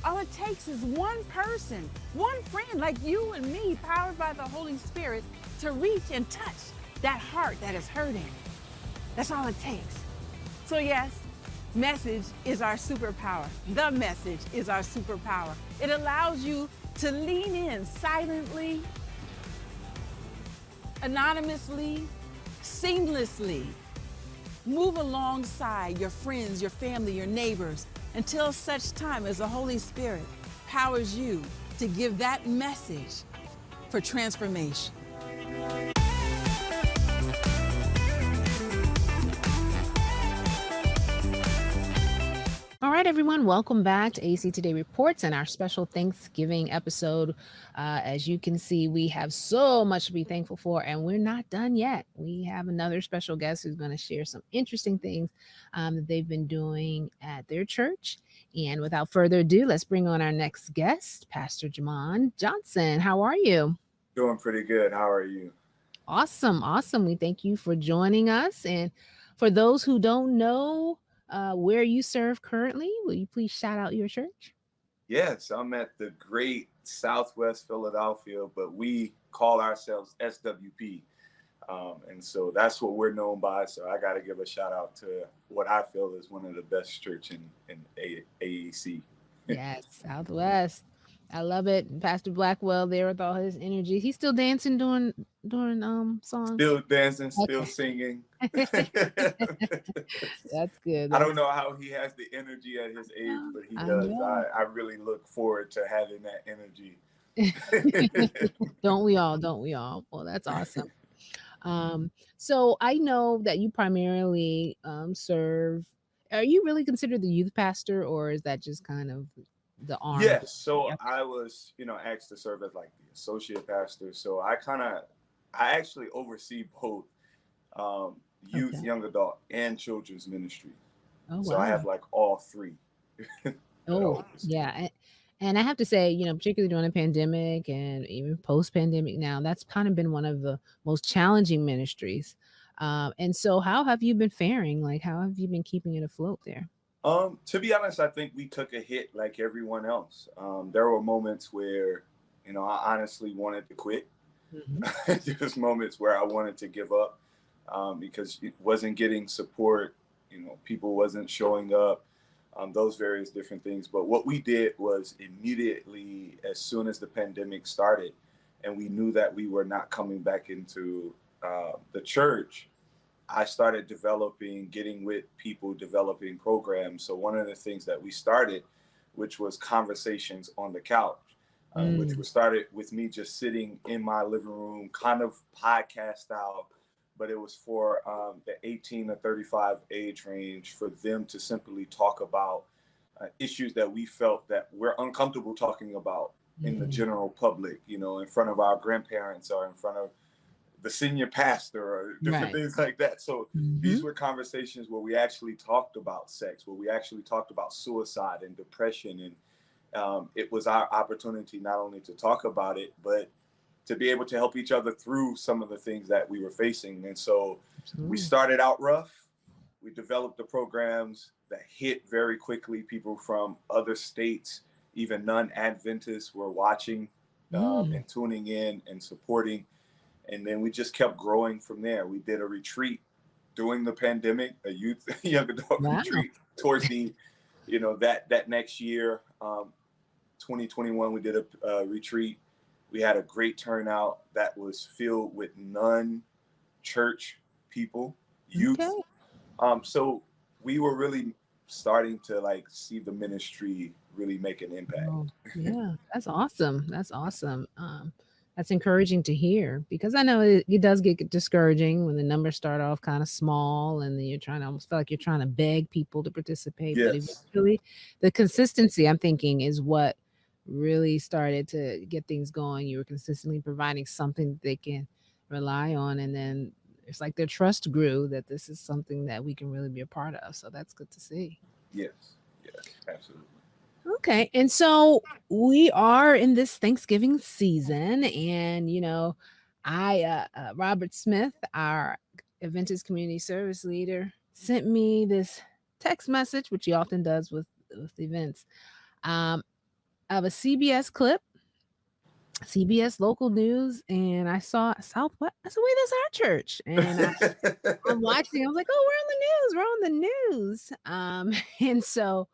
S8: all it takes is one person, one friend like you and me, powered by the Holy Spirit, to reach and touch that heart that is hurting. That's all it takes. So yes, message is our superpower. The message is our superpower. It allows you to lean in silently, anonymously, seamlessly. Move alongside your friends, your family, your neighbors, until such time as the Holy Spirit powers you to give that message for transformation.
S1: All right, everyone, welcome back to AC Today Reports and our special Thanksgiving episode. As you can see, we have so much to be thankful for, and we're not done yet. We have another special guest who's going to share some interesting things that they've been doing at their church. And without further ado, let's bring on our next guest, Pastor Jamon Johnson. How are you?
S9: Doing pretty good. How are you?
S1: Awesome, awesome. We thank you for joining us. And for those who don't know, where you serve currently, will you please shout out your church?
S9: Yes, I'm at the great Southwest Philadelphia, but we call ourselves SWP. And so that's what we're known by. So I got to give a shout out to what I feel is one of the best church in AEC.
S1: Yes, Southwest. I love it. Pastor Blackwell there with all his energy. He's still dancing during songs.
S9: Still dancing, still
S1: Okay.
S9: singing.
S1: That's good.
S9: I don't
S1: That's,
S9: know how he has the energy at his age, but he
S1: I
S9: does.
S1: know.
S9: I really look forward to having that energy.
S1: Don't we all? Don't we all? Well, that's awesome. So I know that you primarily serve. Are you really considered the youth pastor, or is that just kind of the arm?
S9: Yes, so I was, asked to serve as like the associate pastor. So I actually oversee both youth,
S1: Okay.
S9: young adult, and children's ministry.
S1: Oh
S9: So I
S1: wow.
S9: have like all three. that I
S1: Oh
S9: oversee.
S1: yeah. And I have to say, particularly during the pandemic and even post-pandemic now, that's kind of been one of the most challenging ministries. And so, how have you been faring? Like, how have you been keeping it afloat there?
S9: To be honest, I think we took a hit like everyone else. There were moments where, I honestly wanted to quit.
S1: Mhm.
S9: There was moments where I wanted to give up because it wasn't getting support. People wasn't showing up. Those various different things. But what we did was immediately, as soon as the pandemic started, and we knew that we were not coming back into the church, I started getting with people, developing programs. So one of the things that we started, which was conversations on the couch, which
S1: Mm,
S9: was started with me just sitting in my living room, kind of podcast style, but it was for the 18 to 35 age range for them to simply talk about issues that we felt that we're uncomfortable talking about in the
S1: mm,
S9: general public, in front of our grandparents or in front of the senior pastor or different
S1: right.
S9: things like that. So
S1: Hmm.
S9: these were conversations where we actually talked about sex, where we actually talked about suicide and depression. And it was our opportunity not only to talk about it, but to be able to help each other through some of the things that we were facing. And so we
S1: Absolutely.
S9: started out rough. We developed the programs that hit very quickly. People from other states, even non-Adventists, were watching
S1: Mm,
S9: and tuning in and supporting. And then we just kept growing from there. We did a retreat during the pandemic, a youth young adult
S1: wow.
S9: retreat towards the, that next year, 2021. We did a retreat. We had a great turnout that was filled with non-church people, youth.
S1: Okay.
S9: So we were really starting to like see the ministry really make an impact.
S1: Oh, yeah, that's awesome. That's awesome. That's encouraging to hear because I know it does get discouraging when the numbers start off kind of small and then you're trying to almost feel like you're trying to beg people to participate. But
S9: Yes.
S1: eventually, the consistency, I'm thinking, is what really started to get things going. You were consistently providing something that they can rely on. And then it's like their trust grew that this is something that we can really be a part of. So that's good to see.
S9: Yes, yes, absolutely.
S1: Okay. And so we are in this Thanksgiving season, and Robert Smith, our Adventist community service leader, sent me this text message, which he often does with events, um, of a CBS clip, CBS local news, and I saw Southwest. I said, "Wait, that's our church," and I'm watching. I was like, "Oh, we're on the news. We're on the news." And so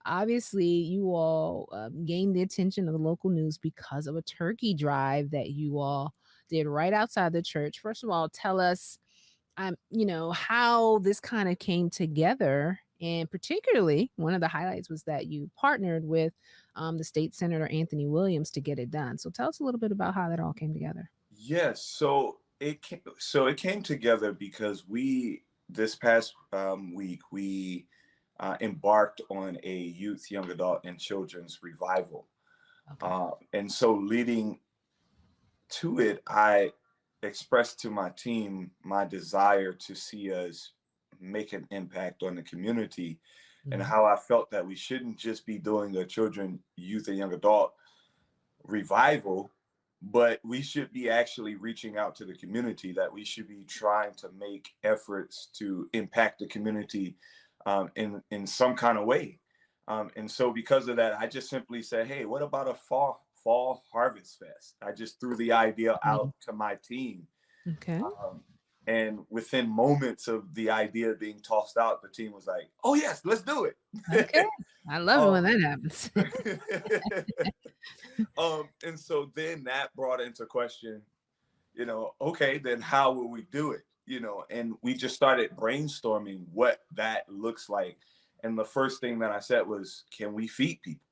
S1: obviously, you all gained the attention of the local news because of a turkey drive that you all did right outside the church. First of all, tell us, how this kind of came together. And particularly, one of the highlights was that you partnered with the state senator Anthony Williams to get it done. So tell us a little bit about how that all came together.
S9: Yes, so it came together because we this past week we embarked on a youth, young adult, and children's revival,
S1: Okay.
S9: and so leading to it, I expressed to my team my desire to see us make an impact on the community, and
S1: Mhm.
S9: how I felt that we shouldn't just be doing a children, youth, and young adult revival, but we should be actually reaching out to the community, that we should be trying to make efforts to impact the community in some kind of way. And so because of that, I just simply said, hey, what about a fall harvest fest? I just threw the idea
S1: Mm.
S9: out to my team.
S1: Okay.
S9: Um, and within moments of the idea being tossed out, the team was like, oh yes, let's do
S1: Okay.
S9: it.
S1: I love it when
S9: um,
S1: that happens.
S9: and so then that brought into question, okay, then how will we do it? And we just started brainstorming what that looks like. And the first thing that I said was, can we feed people?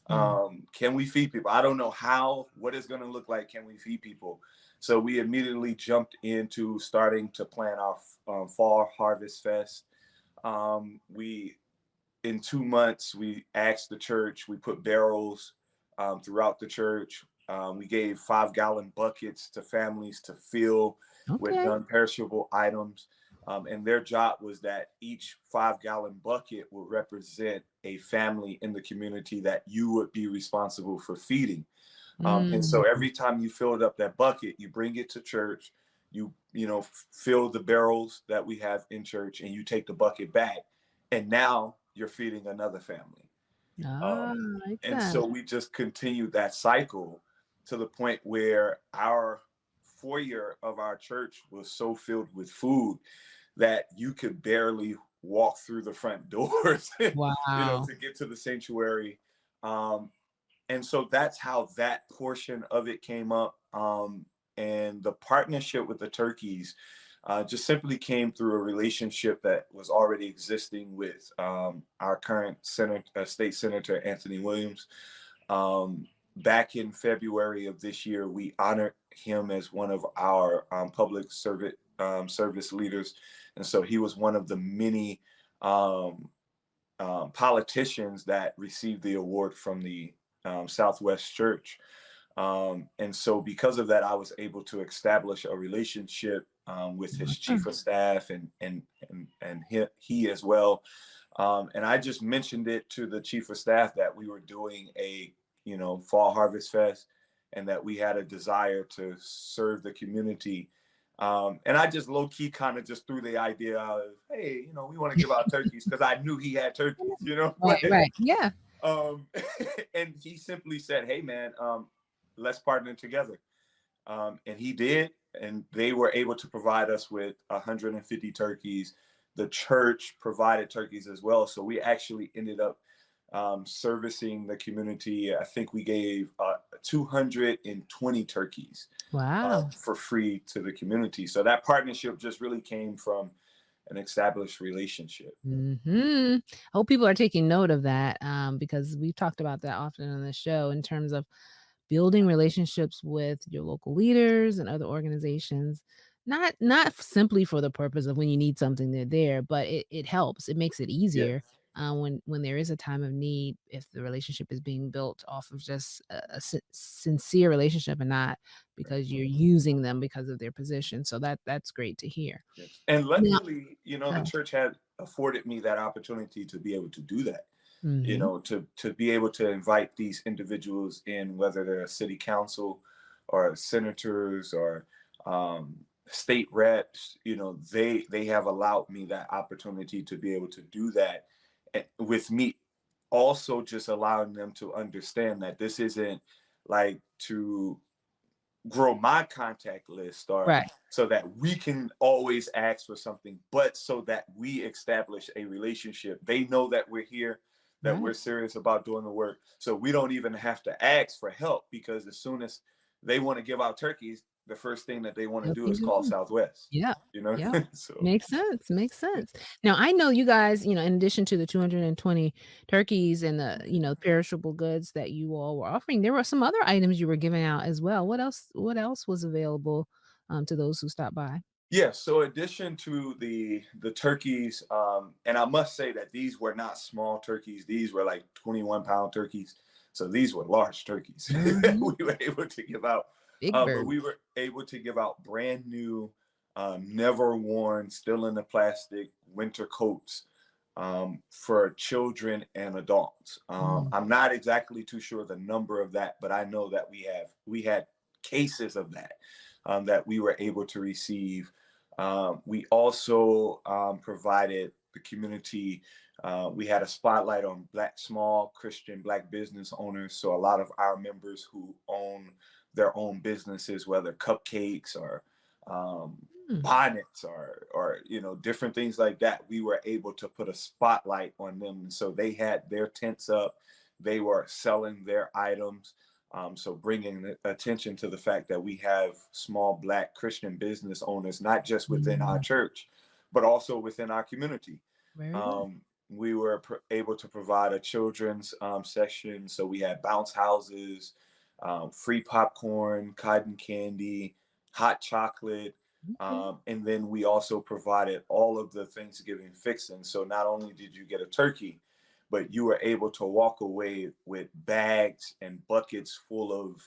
S1: Mm.
S9: Can we feed people? I don't know what it's going to look like. Can we feed people? So we immediately jumped into starting to plan our fall harvest fest. We In 2 months, we asked the church, we put barrels throughout the church. We gave 5-gallon buckets to families to fill with
S1: Okay.
S9: non-perishable items. And their job was that each 5-gallon bucket would represent a family in the community that you would be responsible for feeding. And
S1: Mm.
S9: so every time you filled up that bucket, you bring it to church, fill the barrels that we have in church, and you take the bucket back. And now you're feeding another family.
S1: Ah,
S9: Um,
S1: I like
S9: and
S1: that.
S9: so we just continued that cycle to the point where our foyer of our church was so filled with food that you could barely walk through the front doors,
S1: Wow.
S9: to get to the sanctuary. Um, and so that's how that portion of it came up. And the partnership with the turkeys just simply came through a relationship that was already existing with our current state senator Anthony Williams. Back in February of this year, we honored him as one of our public service leaders, and so he was one of the many um, politicians that received the award from the Southwest Church. And so, because of that, I was able to establish a relationship with his chief
S1: Awesome.
S9: of staff and he as well. And I just mentioned it to the chief of staff that we were doing a fall harvest fest, and that we had a desire to serve the community. And I just low key kind of just threw the idea out of, hey, we want to give out turkeys, because I knew he had turkeys,
S1: Right, right. Yeah.
S9: um, and he simply said, hey, man, let's partner together. And he did, and they were able to provide us with 150 turkeys. The church provided turkeys as well. So we actually ended up servicing the community. I think we gave 220 turkeys
S1: Wow.
S9: for free to the community. So that partnership just really came from an established relationship.
S1: Hmm. I hope people are taking note of that, because we've talked about that often on the show in terms of building relationships with your local leaders and other organizations. Not simply for the purpose of when you need something, they're there, but it helps. It makes it
S9: Yes.
S1: easier when there is a time of need, if the relationship is being built off of just a sincere relationship and not because you're using them because of their position. So that's great to hear.
S9: Yes. And
S1: Now,
S9: luckily, the church had afforded me that opportunity to be able to do that.
S1: mm-hmm.
S9: To be able to invite these individuals in, whether they're city council or senators or state reps, they have allowed me that opportunity to be able to do that with me, also just allowing them to understand that this isn't like to grow my contact list or
S1: Right.
S9: so that we can always ask for something, but so that we establish a relationship. They know that we're here, that we're
S1: Right.
S9: serious about doing the work. So we don't even have to ask for help, because as soon as they want to give out turkeys, the first thing that they want to
S1: Help
S9: do
S1: you
S9: is
S1: do
S9: call
S1: it.
S9: Southwest,
S1: Yeah. Yeah.
S9: So
S1: Makes sense. Makes
S9: yeah.
S1: sense. Now I know you guys, in addition to the 220 turkeys and the, perishable goods that you all were offering, there were some other items you were giving out as well. What else was available to those who stopped by?
S9: Yeah, so addition to the turkeys, and I must say that these were not small turkeys. These were like 21-pound turkeys. So these were large turkeys that
S1: Mhm.
S9: we were able to give out.
S1: Big
S9: But
S1: bird.
S9: we were able to give out brand new, never worn, still in the plastic winter coats for children and adults.
S1: Mm.
S9: I'm not exactly too sure the number of that, but I know that we had cases of that that we were able to receive. We also provided the community. We had a spotlight on small Christian Black business owners. So a lot of our members who own their own businesses, whether cupcakes or
S1: Mm.
S9: bonnets or different things like that, we were able to put a spotlight on them. So they had their tents up. They were selling their items. So bringing attention to the fact that we have small Black Christian business owners, not just within our
S1: Mhm.
S9: church, but also within our community.
S1: Very good.
S9: We were able to provide a children's section. So we had bounce houses, free popcorn, cotton candy, hot chocolate.
S1: Okay.
S9: And then we also provided all of the Thanksgiving fixings. So not only did you get a turkey, but you were able to walk away with bags and buckets full of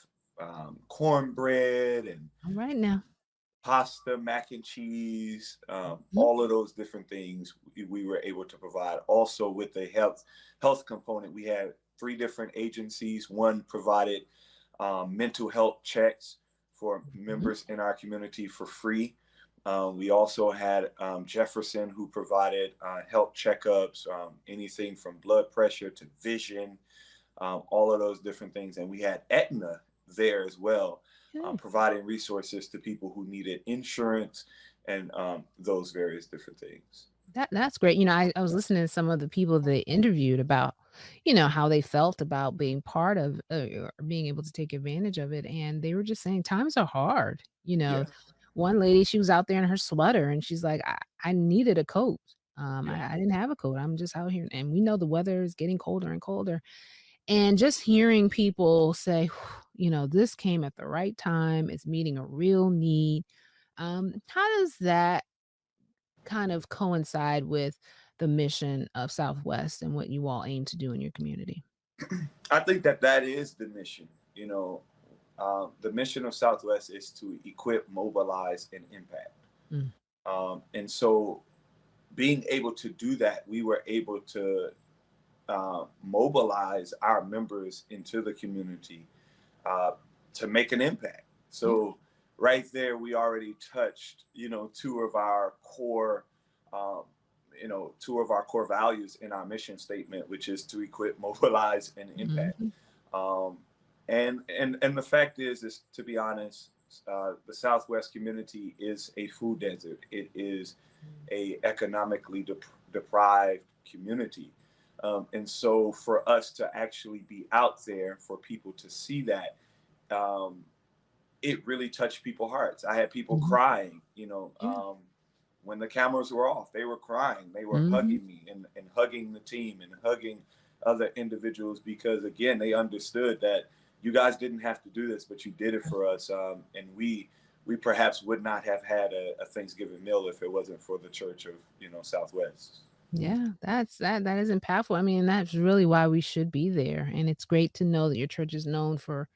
S9: cornbread and
S1: All right now.
S9: pasta, mac and cheese,
S1: Mhm.
S9: all of those different things we were able to provide. Also, with the health component, we had 3 different agencies. One provided mental health checks for
S1: Mhm.
S9: members in our community for free. We also had Jefferson, who provided health checkups, anything from blood pressure to vision, all of those different things. And we had Aetna there as well,
S1: Okay.
S9: providing resources to people who needed insurance and those various different things.
S1: That's great. I was listening to some of the people they interviewed about, how they felt about being part of or being able to take advantage of it. And they were just saying times are hard.
S9: Yeah,
S1: One lady, she was out there in her sweater and she's like, I needed a coat.
S9: yeah,
S1: I didn't have a coat. I'm just out here. And we know the weather is getting colder and colder. And just hearing people say, this came at the right time. It's meeting a real need. How does that kind of coincide with the mission of Southwest and what you all aim to do in your community?
S9: I think that that is the mission. The mission of Southwest is to equip, mobilize, and impact.
S1: Mm,
S9: And so, being able to do that, we were able to mobilize our members into the community uh, to make an impact.
S1: yeah.
S9: So right there, we already touched, two of our core, um, two of our core values in our mission statement, which is to equip, mobilize, and impact.
S1: Mhm.
S9: Um, and the fact is to be honest, the Southwest community is a food desert. It is a economically deprived community. And so for us to actually be out there for people to see that, um, it really touched people's hearts. I had people
S1: Mhm.
S9: crying,
S1: Yeah.
S9: when the cameras were off, they were crying, they were
S1: Mhm.
S9: hugging me and hugging the team and hugging other individuals, because again, they understood that you guys didn't have to do this, but you did it for us. And we perhaps would not have had a Thanksgiving meal if it wasn't for the church of, Southwest.
S1: Yeah, that is impactful. I mean, that's really why we should be there. And it's great to know that your church is known for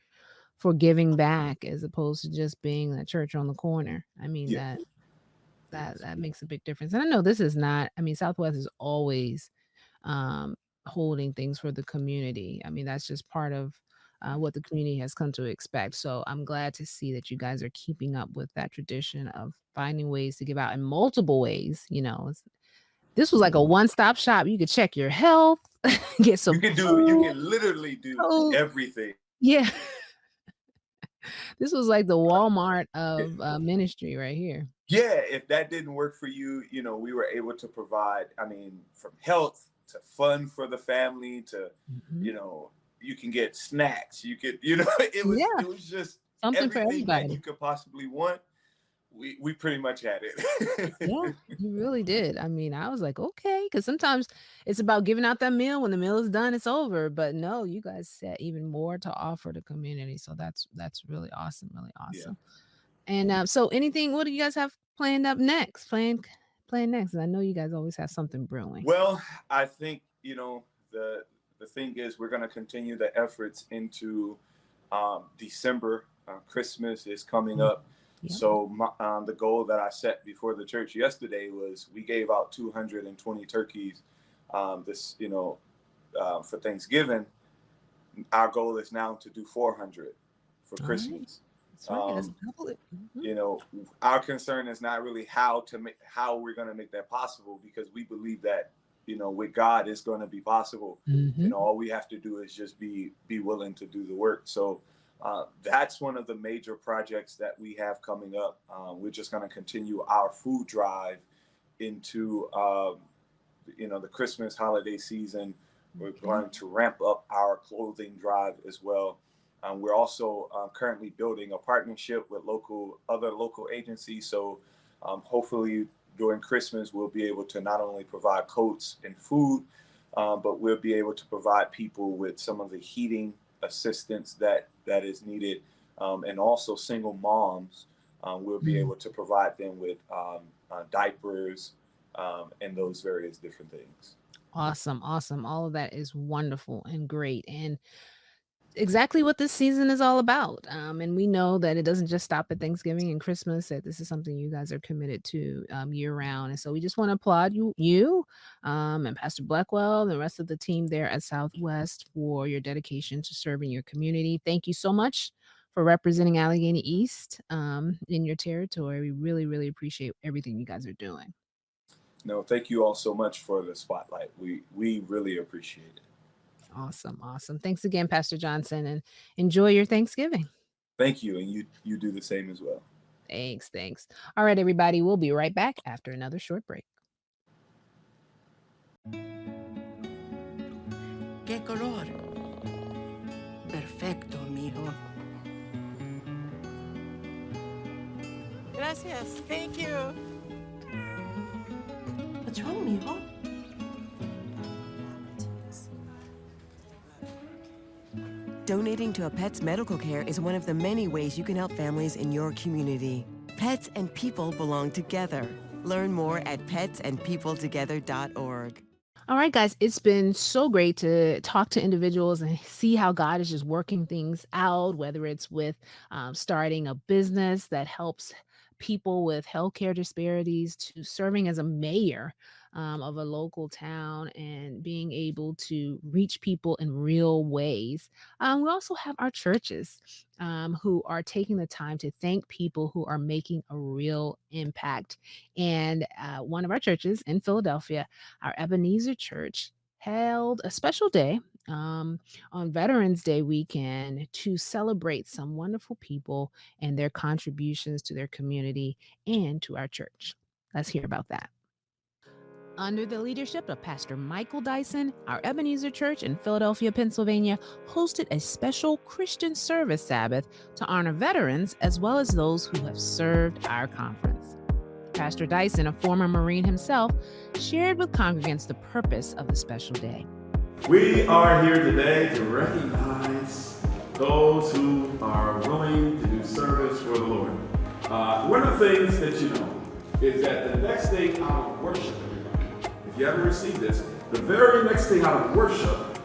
S1: giving back as opposed to just being a church on the corner. I mean,
S9: Yeah.
S1: that makes a big difference. And I know this is not, I mean, Southwest is always um, holding things for the community. I mean, that's just part of what the community has come to expect. So I'm glad to see that you guys are keeping up with that tradition of finding ways to give out in multiple ways. This was like a one-stop shop. You could check your health, get
S9: You
S1: some
S9: can do, you
S1: food.
S9: can literally do
S1: Oh,
S9: everything.
S1: yeah. This was like the Walmart of ministry right here.
S9: Yeah, if that didn't work for you, we were able to provide, I mean, from health to fun for the family to,
S1: Mhm.
S9: you know, you can get snacks. You could,
S1: Yeah,
S9: it was just
S1: something for
S9: everything that
S1: everybody.
S9: you could possibly want. We pretty much had it.
S1: Yeah, you really did. I mean, I was like, okay, because sometimes it's about giving out that meal. When the meal is done, it's over. But no, you guys set even more to offer the community. So that's really awesome, really
S9: Yeah.
S1: awesome. And so anything, what do you guys have planned up next? Playing next. I know you guys always have something brewing.
S9: Well, I think, the thing is we're going to continue the efforts into December. Christmas is coming
S1: Mm,
S9: up.
S1: yep.
S9: So the goal that I set before the church yesterday was we gave out 220 turkeys for Thanksgiving. Our goal is now to do 400 for
S1: All right.
S9: Christmas.
S1: That's right. Let's
S9: Um,
S1: double it. Mhm.
S9: our concern is not really how we're going to make that possible, because we believe that with God it's going to be possible.
S1: Mhm.
S9: All we have to do is just be willing to do the work. So that's one of the major projects that we have coming up. We're just going to continue our food drive into the Christmas holiday season. We're
S1: Okay.
S9: going to ramp up our clothing drive as well. We're also currently building a partnership with other local agencies. So hopefully during Christmas, we'll be able to not only provide coats and food, but we'll be able to provide people with some of the heating assistance that is needed. And also single moms, we'll be
S1: Mm.
S9: able to provide them with diapers and those various different things.
S1: Awesome, awesome. All of that is wonderful and great. And exactly what this season is all about. And we know that it doesn't just stop at Thanksgiving and Christmas, that this is something you guys are committed to year round. And so we just want to applaud you and Pastor Blackwell and the rest of the team there at Southwest for your dedication to serving your community. Thank you so much for representing Allegheny East in your territory. We really, really appreciate everything you guys are doing.
S9: No, thank you all so much for the spotlight. We really appreciate it.
S1: Awesome, awesome. Thanks again, Pastor Johnson, and enjoy your Thanksgiving.
S9: Thank you, and you do the same as well.
S1: Thanks, thanks. All right, everybody, we'll be right back after another short break.
S10: ¿Qué color? Perfecto, mijo.
S8: Gracias. Thank you.
S10: What's wrong, mijo?
S11: Donating to a pet's medical care is one of the many ways you can help families in your community. Pets and people belong together. Learn more at petsandpeopletogether.org.
S1: All right, guys, it's been so great to talk to individuals and see how God is just working things out, whether it's with starting a business that helps people with healthcare disparities to serving as a mayor of a local town and being able to reach people in real ways. We also have our churches who are taking the time to thank people who are making a real impact. And one of our churches in Philadelphia, our Ebenezer Church, held a special day on Veterans Day weekend to celebrate some wonderful people and their contributions to their community and to our church. Let's hear about that. Under the leadership of Pastor Michael Dyson, our Ebenezer Church in Philadelphia, Pennsylvania, hosted a special Christian service Sabbath to honor veterans as well as those who have served our conference. Pastor Dyson, a former Marine himself, shared with congregants the purpose of the special day.
S12: We are here today to recognize those who are willing to do service for the Lord. One of the things that you know is that the next day out of worship, everybody, if If you haven't received this, the very next thing out of worship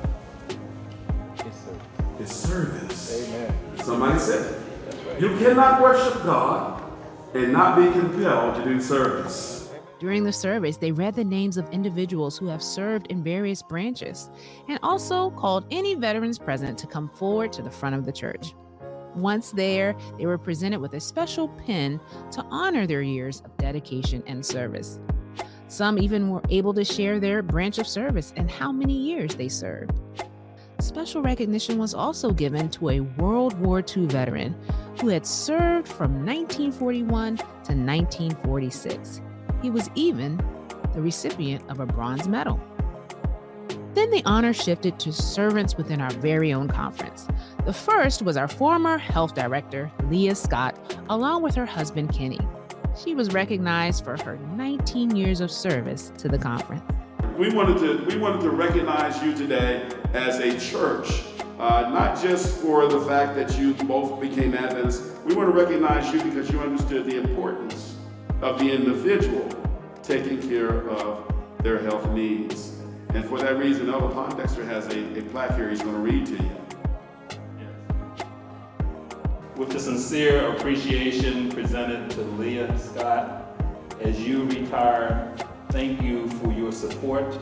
S12: is service. Amen. Somebody said it. You cannot worship God and not be compelled to do service.
S1: During the service, they read the names of individuals who have served in various branches and also called any veterans present to come forward to the front of the church. Once there, they were presented with a special pin to honor their years of dedication and service. Some even were able to share their branch of service and how many years they served. Special recognition was also given to a World War II veteran who had served from 1941 to 1946. He was even the recipient of a bronze medal. Then the honor shifted to servants within our very own conference. The first was our former health director, Leah Scott, along with her husband, Kenny. She was recognized for her 19 years of service to the conference.
S12: We wanted to recognize you today as a church, not just for the fact that you both became Adventists. We want to recognize you because you understood the importance of the individual taking care of their health needs. And for that reason, Elder Pondexter has a plaque here he's going to read to you.
S13: With a sincere appreciation presented to Leah Scott as you retire, thank you for your support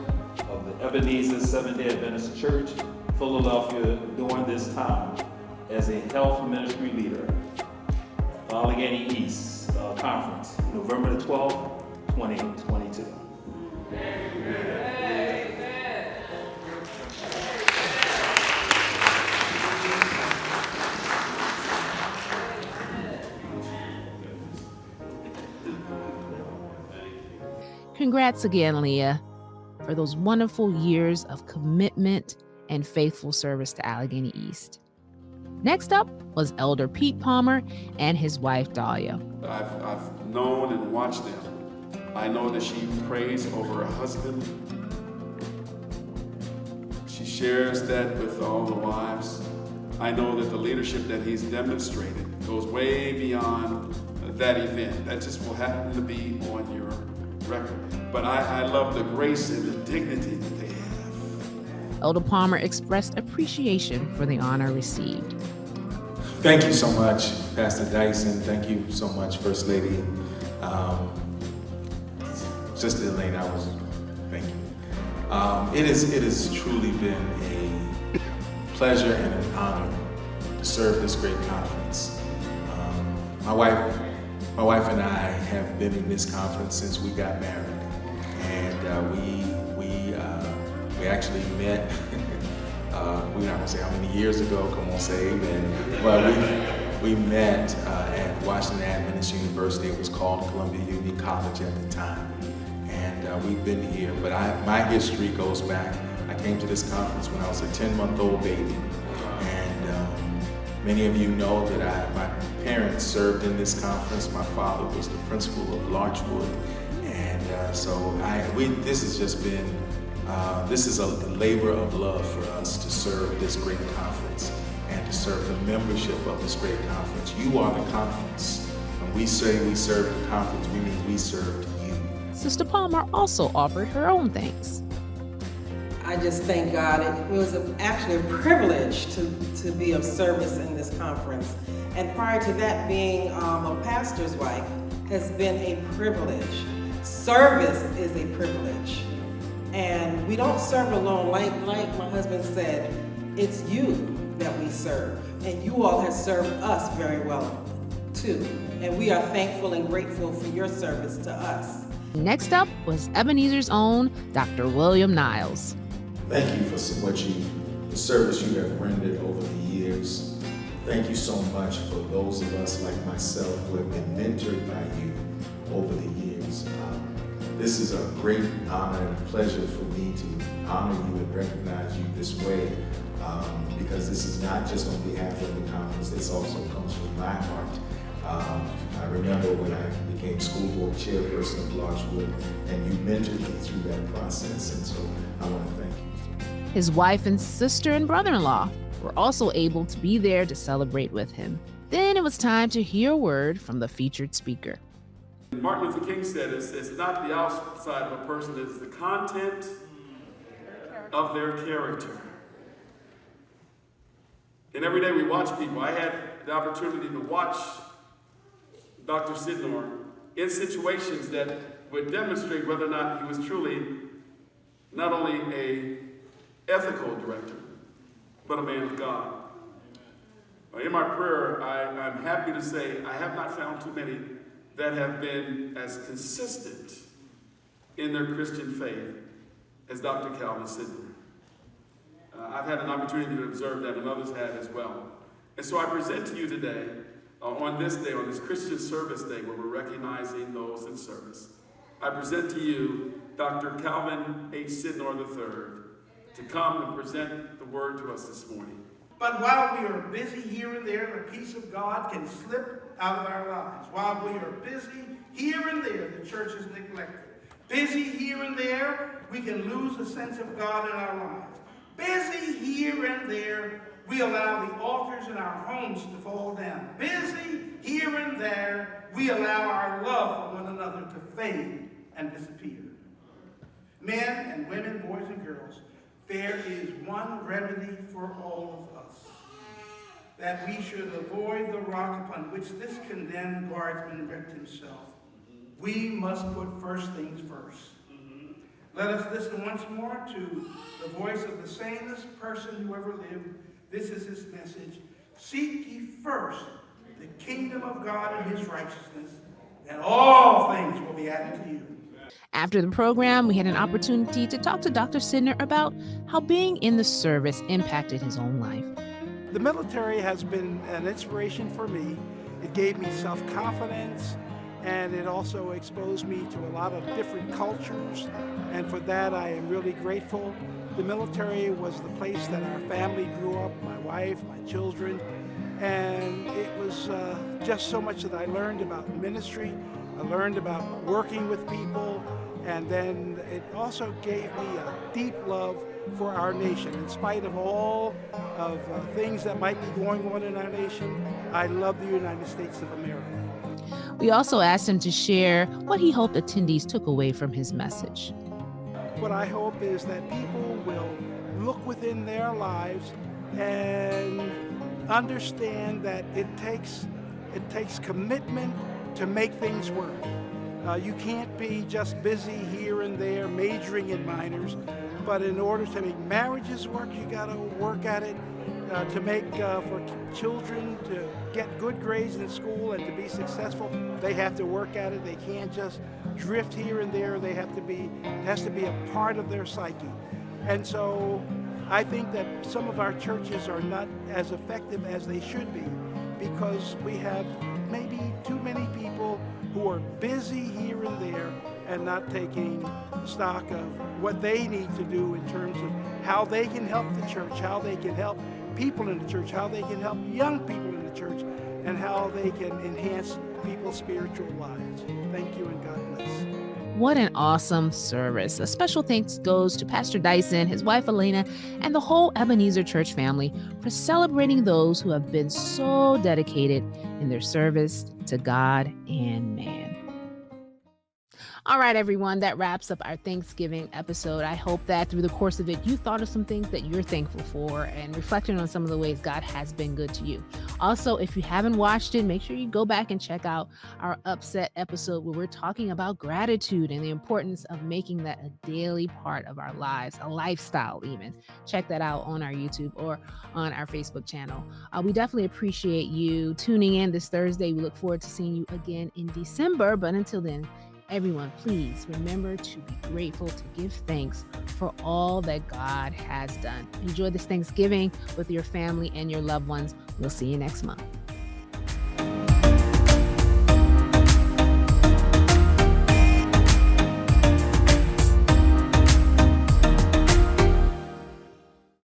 S13: of the Ebenezer Seventh-day Adventist Church, Philadelphia, during this time as a health ministry leader. Allegheny East Conference, November the 12th, 2022.
S1: Congrats again, Leah, for those wonderful years of commitment and faithful service to Allegheny East. Next up was Elder Pete Palmer and his wife, Dahlia.
S12: I've known and watched them. I know that she prays over her husband. She shares that with all the wives. I know that the leadership that he's demonstrated goes way beyond that event. That just will happen to be on your record. But I love the grace and the dignity that they have.
S1: Elder Palmer expressed appreciation for the honor received.
S14: Thank you so much, Pastor Dyson. Thank you so much, First Lady. Sister Elaine, thank you. It has truly been a pleasure and an honor to serve this great conference. My wife and I have been in this conference since we got married, and we actually met. We're not gonna say how many years ago. Come on, say amen. But we met at Washington Adventist University. It was called Columbia Union College at the time, and we've been here. But my history goes back. I came to this conference when I was a 10-month-old baby, and many of you know that my parents served in this conference. My father was the principal of Larchwood, and this has just been. This is a labor of love for us to serve this great conference and to serve the membership of this great conference. You are the conference. When we say we serve the conference, we mean we served you.
S1: Sister Palmer also offered her own thanks.
S10: I just thank God. It was actually a privilege to be of service in this conference. And prior to that, being a pastor's wife has been a privilege. Service is a privilege. And we don't serve alone. Like my husband said, it's you that we serve. And you all have served us very well, too. And we are thankful and grateful for your service to us.
S1: Next up was Ebenezer's own Dr. William Niles.
S14: Thank you for the service you have rendered over the years. Thank you so much for those of us like myself who have been mentored by you over the years. This is a great honor and pleasure for me to honor you and recognize you this way, because this is not just on behalf of the conference, this also comes from my heart. I remember when I became school board chairperson of Larchwood, and you mentored me through that process, and so I want to thank you.
S1: His wife and sister and brother-in-law were also able to be there to celebrate with him. Then it was time to hear a word from the featured speaker.
S12: Martin Luther King said it's not the outside of a person, it's the content of their character. And every day we watch people. I had the opportunity to watch Dr. Sidnor in situations that would demonstrate whether or not he was truly not only an ethical director, but a man of God. In my prayer, I'm happy to say I have not found too many that have been as consistent in their Christian faith as Dr. Calvin Sidnor. I've had an opportunity to observe that, and others have as well. And so I present to you today, on this day, on this Christian Service Day, where we're recognizing those in service, I present to you Dr. Calvin H. Sidnor III to come and present the word to us this morning.
S15: But while we are busy here and there, the peace of God can slip out of our lives. While we are busy here and there, the church is neglected. Busy here and there, we can lose a sense of God in our lives. Busy here and there, we allow the altars in our homes to fall down. Busy here and there, we allow our love for one another to fade and disappear. Men and women, boys and girls, there is one remedy for all of us, that we should avoid the rock upon which this condemned guardsman wrecked himself. We must put first things first. Let us listen once more to the voice of the sanest person who ever lived. This is his message. Seek ye first the kingdom of God and his righteousness, and all things will be added to you.
S1: After the program, we had an opportunity to talk to Dr. Sidnor about how being in the service impacted his own life.
S15: The military has been an inspiration for me. It gave me self-confidence, and it also exposed me to a lot of different cultures, and for that I am really grateful. The military was the place that our family grew up, my wife, my children, and it was just so much that I learned about ministry. I learned about working with people, and then it also gave me a deep love for our nation. In spite of all of things that might be going on in our nation, I love the United States of America.
S1: We also asked him to share what he hoped attendees took away from his message.
S15: What I hope is that people will look within their lives and understand that it takes commitment to make things work. You can't be just busy here and there, majoring in minors, but in order to make marriages work, you got to work at it. To make for children to get good grades in school and to be successful, they have to work at it. They can't just drift here and there. It has to be a part of their psyche. And so I think that some of our churches are not as effective as they should be because we have maybe too many people who are busy here and there and not taking stock of what they need to do in terms of how they can help the church, how they can help people in the church, how they can help young people in the church, and how they can enhance people's spiritual lives. Thank you and God bless.
S1: What an awesome service. A special thanks goes to Pastor Dyson, his wife Elena, and the whole Ebenezer Church family for celebrating those who have been so dedicated in their service to God and man. All right, everyone, that wraps up our Thanksgiving episode. I hope that through the course of it, you thought of some things that you're thankful for and reflected on some of the ways God has been good to you. Also, if you haven't watched it, make sure you go back and check out our Upset episode where we're talking about gratitude and the importance of making that a daily part of our lives, a lifestyle even. Check that out on our YouTube or on our Facebook channel. We definitely appreciate you tuning in this Thursday. We look forward to seeing you again in December, but until then, everyone, please remember to be grateful, to give thanks for all that God has done. Enjoy this Thanksgiving with your family and your loved ones. We'll see you next month.